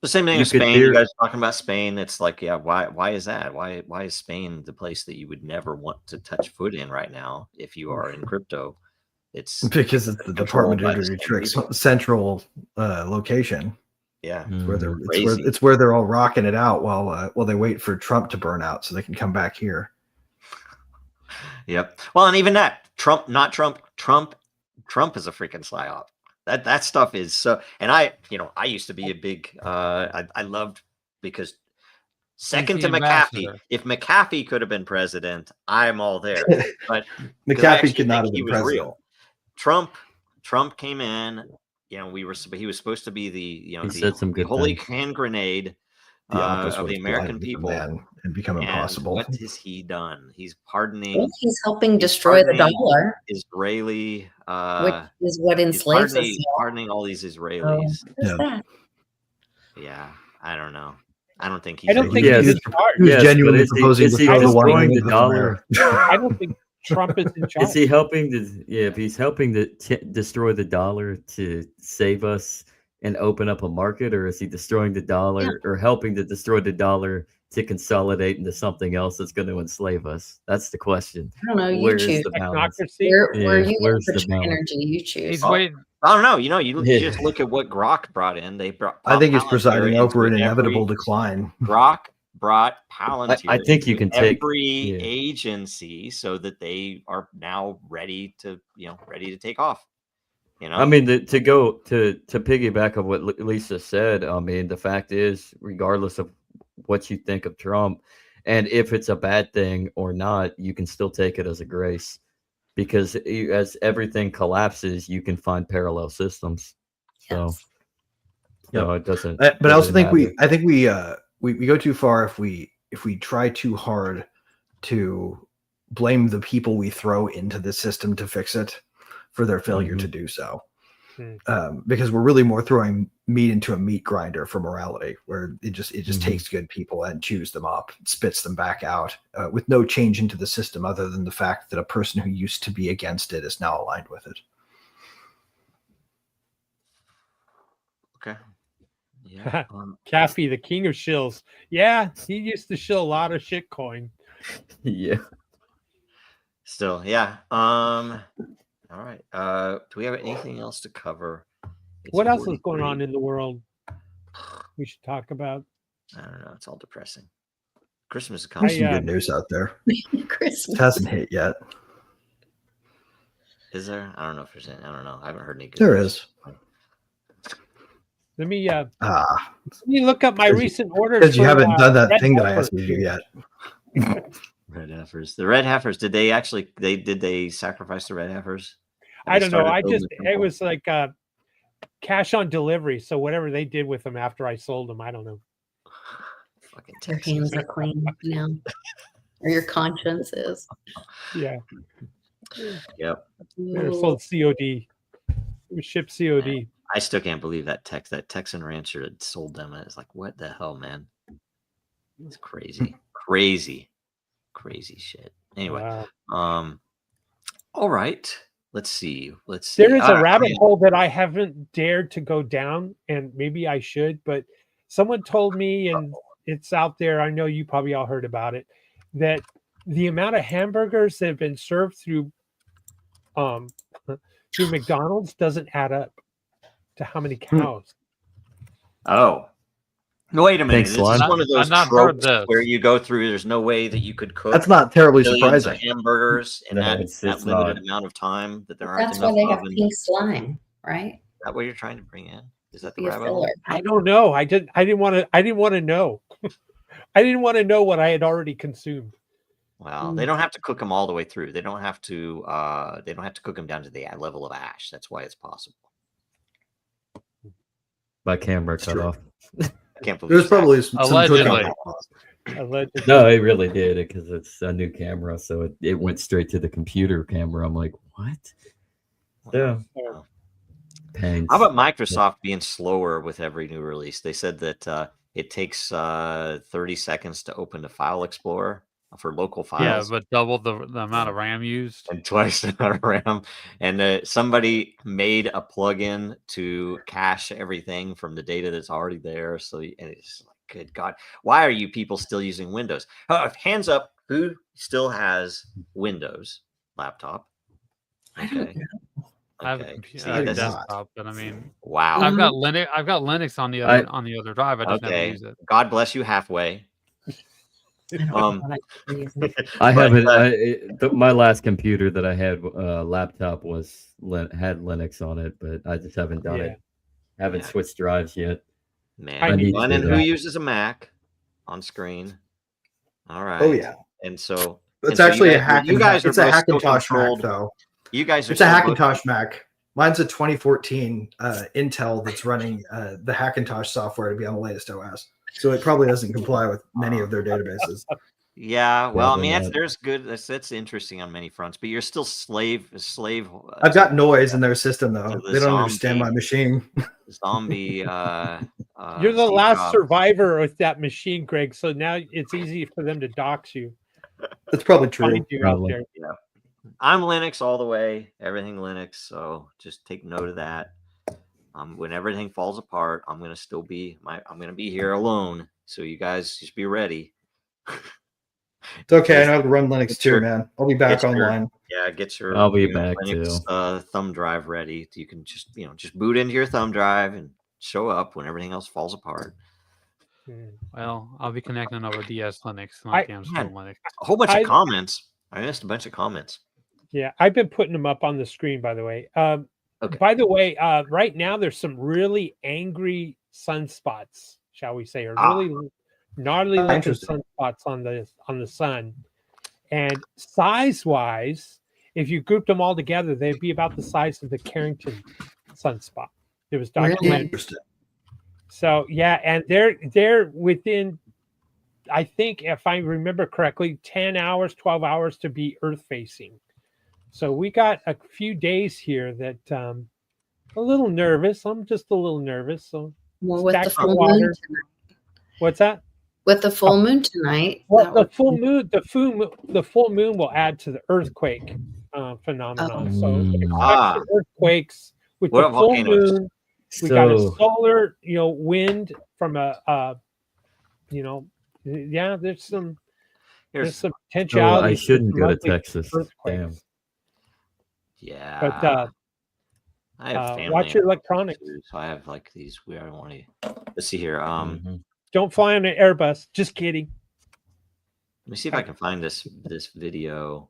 The same thing as Spain. You guys talking about Spain? It's like, yeah, why is that? Why is Spain the place that you would never want to touch foot in right now if you are in crypto? It's because it's the Department of Dirty Tricks central location. Yeah, it's where they're all rocking it out while they wait for Trump to burn out so they can come back here. Yep. Well, and even that Trump is a freaking psyop. That stuff is so. And I used to be a big. I loved because second to McAfee. If McAfee could have been president, I'm all there. But McAfee could not have been president. Real. Trump came in. He was supposed to be the holy hand grenade of the American people, and become impossible. What has he done? He's pardoning. Well, he's helping destroy the dollar. Israeli, which is what enslaves us. Pardoning all these Israelis. Yeah, I don't know. I don't think he's. I don't think he's genuinely proposing to throw the dollar. I don't think Trump is in charge. Is he helping to? Yeah, if he's helping to destroy the dollar to save us and open up a market, or is he destroying the dollar or helping to destroy the dollar to consolidate into something else that's going to enslave us? That's the question. I don't know. You where's choose. The balance? Where you going to put your energy? You choose. I don't know. You just look at what Grok brought in. I think it's presiding over an inevitable decline. Grok brought Palantir. I think you can take every agency so that they are now ready to take off. I mean, to piggyback on what Lisa said, I mean, the fact is, regardless of what you think of Trump, and if it's a bad thing or not, you can still take it as a grace, because as everything collapses, you can find parallel systems. So, it doesn't. But I also think we go too far if we try too hard to blame the people we throw into the system to fix it for their failure to do so, because we're really more throwing meat into a meat grinder for morality, where it just takes good people and chews them up, spits them back out, with no change into the system other than the fact that a person who used to be against it is now aligned with it. Okay. Yeah. Caffey, the king of shills. Yeah, he used to shill a lot of shitcoin. Yeah. Still, yeah. All right. Do we have anything else to cover? What else is going on in the world we should talk about? I don't know. It's all depressing. Christmas is coming. There's some good news out there. Christmas it hasn't hit yet. Is there? I don't know if there's any. I don't know. I haven't heard any good There news. is. Let me look up my recent orders. Because you haven't done that thing that I asked you to do yet. Red heifers. The red heifers. Did they sacrifice the red heifers? I don't know. It was like cash on delivery. So whatever they did with them after I sold them, I don't know. Fucking your hands are clean now, or your conscience is. Yeah. Yep. They're sold COD. It was shipped COD. I still can't believe that Texan rancher had sold them. It's like, what the hell, man? It's crazy, crazy shit. Anyway, wow. All right. Let's see. There is a rabbit hole that I haven't dared to go down, and maybe I should, but someone told me, and it's out there, I know you probably all heard about it, that the amount of hamburgers that have been served through McDonald's doesn't add up to how many cows. Oh. No, wait a minute. Thanks, this is one of those tropes where you go through, there's no way that you could cook. That's not terribly surprising. Hamburgers in that limited amount of time that there aren't. That's why they have pink slime, right? Is that what you're trying to bring in? Is that the rabbit hole? I don't know. I didn't want to know. I didn't want to know what I had already consumed. Well, they don't have to cook them all the way through. They don't have to cook them down to the level of ash. That's why it's possible. My camera cut off. I can't believe there's probably some allegedly. No, it really did, because it's a new camera, so it went straight to the computer camera. I'm like, what? Yeah. How about Microsoft being slower with every new release? They said that it takes 30 seconds to open the File Explorer for local files. Yeah, but double the amount of RAM used. And twice the amount of RAM. And somebody made a plugin to cache everything from the data that's already there. So and it's like, good God, why are you people still using Windows? Hands up, who still has Windows laptop? Okay. I have a computer, desktop, but I mean, wow. I've got Linux on the other drive. I just never use it. God bless you halfway. I haven't. My last computer that I had, laptop had Linux on it, but I just haven't done it. Haven't switched drives yet. Man, I need and who uses a Mac on screen? All right. Oh yeah. And so it's actually a Hackintosh. You guys are it's a Hackintosh Mac, though. You guys are. It's a Hackintosh Mac. Mine's a 2014 Intel that's running the Hackintosh software to be on the latest OS. So it probably doesn't comply with many of their databases. Yeah, well, I mean, that's interesting on many fronts, but you're still slave. I've got noise in their system, though. They don't understand my machine. Zombie. You're the last survivor with that machine, Greg. So now it's easy for them to dox you. That's probably true. Yeah. I'm Linux all the way. Everything Linux. So just take note of that. When everything falls apart, I'm gonna still be I'm gonna be here alone. So you guys just be ready. It's okay. I know how to run Linux too, man. I'll be back online. Get your. I'll be back Linux, too. Thumb drive ready. You can just boot into your thumb drive and show up when everything else falls apart. Well, I'll be connecting over DS Linux, not Linux. A whole bunch of comments. I missed a bunch of comments. Yeah, I've been putting them up on the screen, by the way. Okay. By the way, right now there's some really angry sunspots, shall we say, or really gnarly looking sunspots on the sun. And size-wise, if you grouped them all together, they'd be about the size of the Carrington sunspot. It was documented. Really? So yeah, and they're within, I think, if I remember correctly, 10 hours, 12 hours to be Earth facing. So we got a few days here that a little nervous. I'm just a little nervous. So with the full moon tonight. What's that? With the full moon tonight. Well, the full moon will add to the earthquake phenomenon. So earthquakes with the full moon. We got a solar, wind from there's some potentiality. I shouldn't go to Texas. Damn. Yeah. But I have family. Watch your electronics. So I have like these weird. I don't want to. Let's see here. Don't fly on an Airbus. Just kidding. Let me see if I can find this video.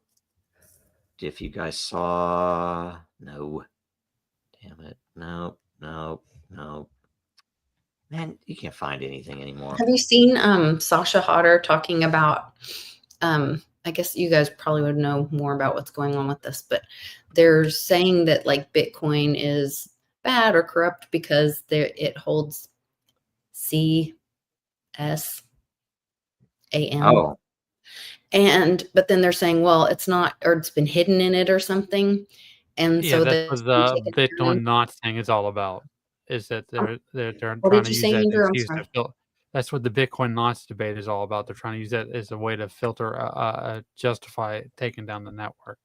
If you guys saw, no, damn it, no. Man, you can't find anything anymore. Have you seen Sasha Hodder talking about? I guess you guys probably would know more about what's going on with this, but they're saying that like Bitcoin is bad or corrupt because it holds CSAM. Oh. But then they're saying, well, it's not, or it's been hidden in it or something. And so that's what the Bitcoin not thing is all about. Is that they're trying to use that. That's what the Bitcoin knots debate is all about. They're trying to use that as a way to filter, justify taking down the network.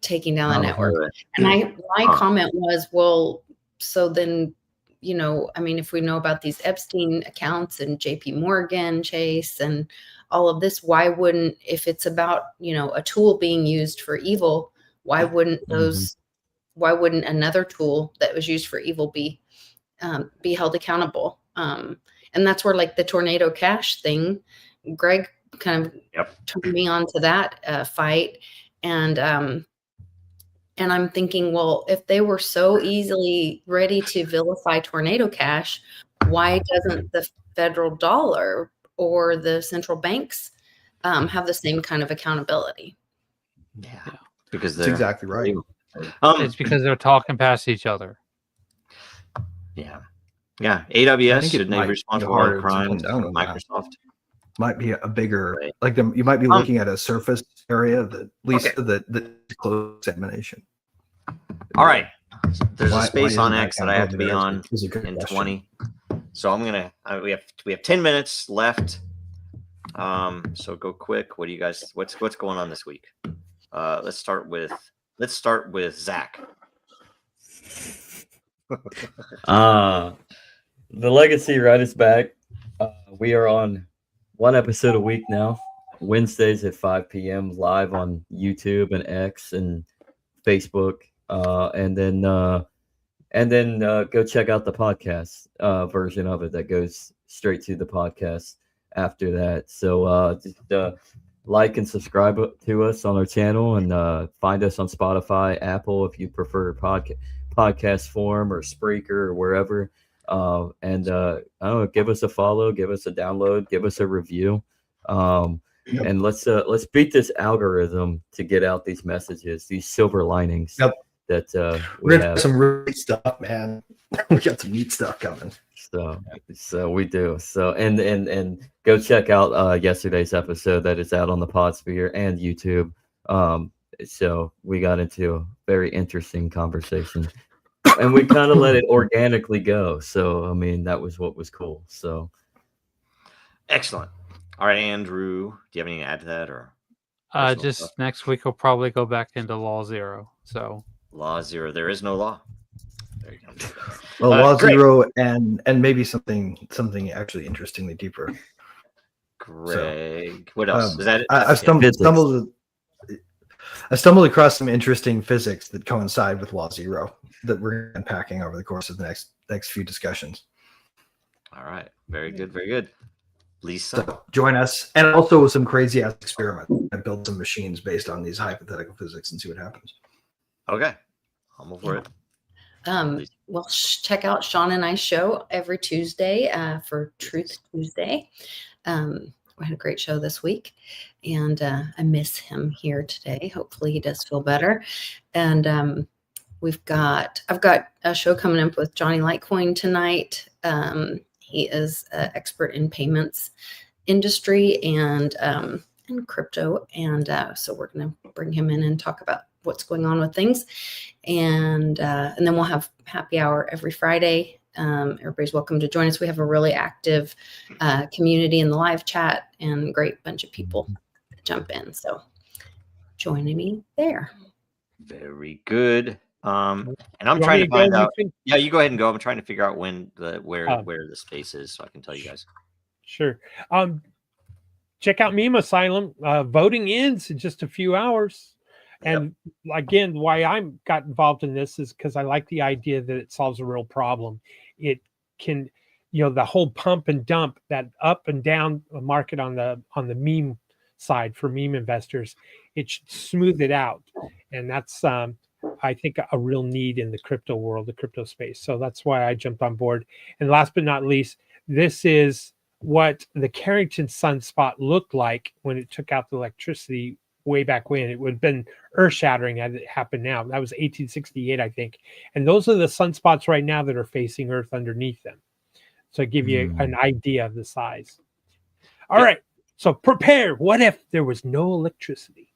And my comment was, well, so then, if we know about these Epstein accounts and JP Morgan, Chase, and all of this, why wouldn't, if it's about, a tool being used for evil, why wouldn't another tool that was used for evil be held accountable? And that's where like the Tornado Cash thing, Greg kind of turned me on to that fight. And I'm thinking, well, if they were so easily ready to vilify Tornado Cash, why doesn't the federal dollar or the central banks have the same kind of accountability? Yeah, because that's exactly right. It's because they're talking past each other. Yeah. AWS should be responsible for crime. Microsoft might be a bigger, you might be looking at a surface area that at least the close examination. All right. There's a space on X that I have to be on in 20. So I'm gonna. We have 10 minutes left. So go quick. What do you guys? What's going on this week? Let's start with Zach. The Legacy Ride is back. We are on one episode a week now. Wednesdays at 5 p.m. live on YouTube and X and Facebook. And then go check out the podcast version of it that goes straight to the podcast after that. So just like and subscribe to us on our channel, and find us on Spotify, Apple, if you prefer podcast form, or Spreaker, or wherever. I don't know, give us a follow, give us a download, give us a review. And let's beat this algorithm to get out these messages, these silver linings. That we have some really stuff, man. We got some neat stuff coming. So we do. So and go check out yesterday's episode that is out on the Podsphere and YouTube. So we got into a very interesting conversation, and we kind of let it organically go. So I mean, that was what was cool. So excellent. All right, Andrew, do you have anything to add to that, or just stuff? Next week we'll probably go back into Law Zero. So Law Zero, there is no law. There you go. Well, Law Zero and maybe something actually interestingly deeper. Greg, what else? Is that it? I stumbled across some interesting physics that coincide with Law Zero that we're unpacking over the course of the next few discussions. All right, very good, very good. Lisa, so join us, and also some crazy ass experiments. I build some machines based on these hypothetical physics and see what happens. Okay, I'm over it. Well, check out Sean and I's show every Tuesday for Truth Tuesday. We had a great show this week, and I miss him here today. Hopefully he does feel better. And I've got a show coming up with Johnny Litecoin tonight. He is an expert in payments industry and crypto. And so we're going to bring him in and talk about what's going on with things. And then we'll have happy hour every Friday. Everybody's welcome to join us. We have a really active community in the live chat and a great bunch of people that jump in. So join me there. Very good. And I'm trying to find out. Yeah, you go ahead and go. I'm trying to figure out when where the space is so I can tell you guys. Sure. Check out Meme Asylum. Voting ends in just a few hours. And again, why I got involved in this is because I like the idea that it solves a real problem. It can, the whole pump and dump, that up and down market on the meme side for meme investors, it should smooth it out. And that's, I think, a real need in the crypto world, the crypto space. So that's why I jumped on board. And last but not least, this is what the Carrington sunspot looked like when it took out the electricity way back when. It would have been earth-shattering as it happened now. That was 1868, I think. And those are the sunspots right now that are facing Earth underneath them. So I give you an idea of the size. All right. So prepare. What if there was no electricity?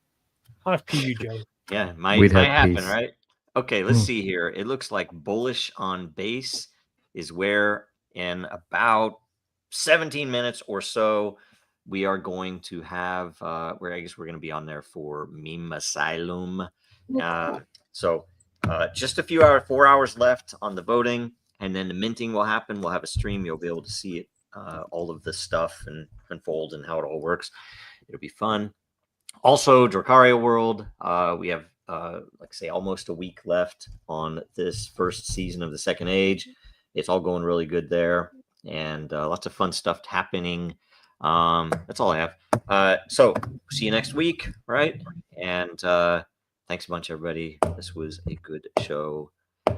Off to you, Joe. Yeah, might happen, right? Okay, let's see here. It looks like bullish on base is where in about 17 minutes or so we are going to have where I guess we're going to be on there for Meme Asylum. So just a few hours, 4 hours left on the voting, and then the minting will happen. We'll have a stream. You'll be able to see it, all of this stuff and unfold and how it all works. It'll be fun. Also, Dracario World, we have, like I say, almost a week left on this first season of the Second Age. It's all going really good there, and lots of fun stuff happening. That's all I have. So see you next week, right? And thanks a bunch, everybody. This was a good show,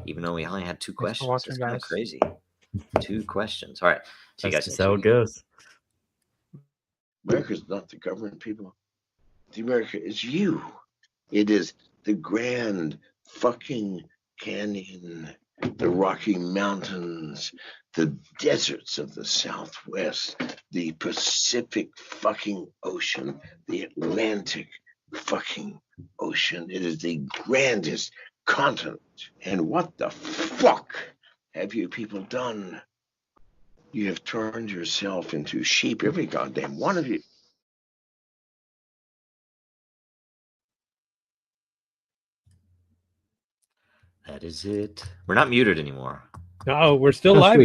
even though we only had 2 questions. It's kind of crazy. 2 questions. All right. See you guys. That's how it goes. America's not the government, people. The America is you. It is the Grand fucking Canyon, the Rocky Mountains, the deserts of the Southwest, the Pacific fucking Ocean, the Atlantic fucking Ocean. It is the grandest continent. And what the fuck have you people done? You have turned yourself into sheep, every goddamn one of you. That is it. We're not muted anymore. No, we're still live.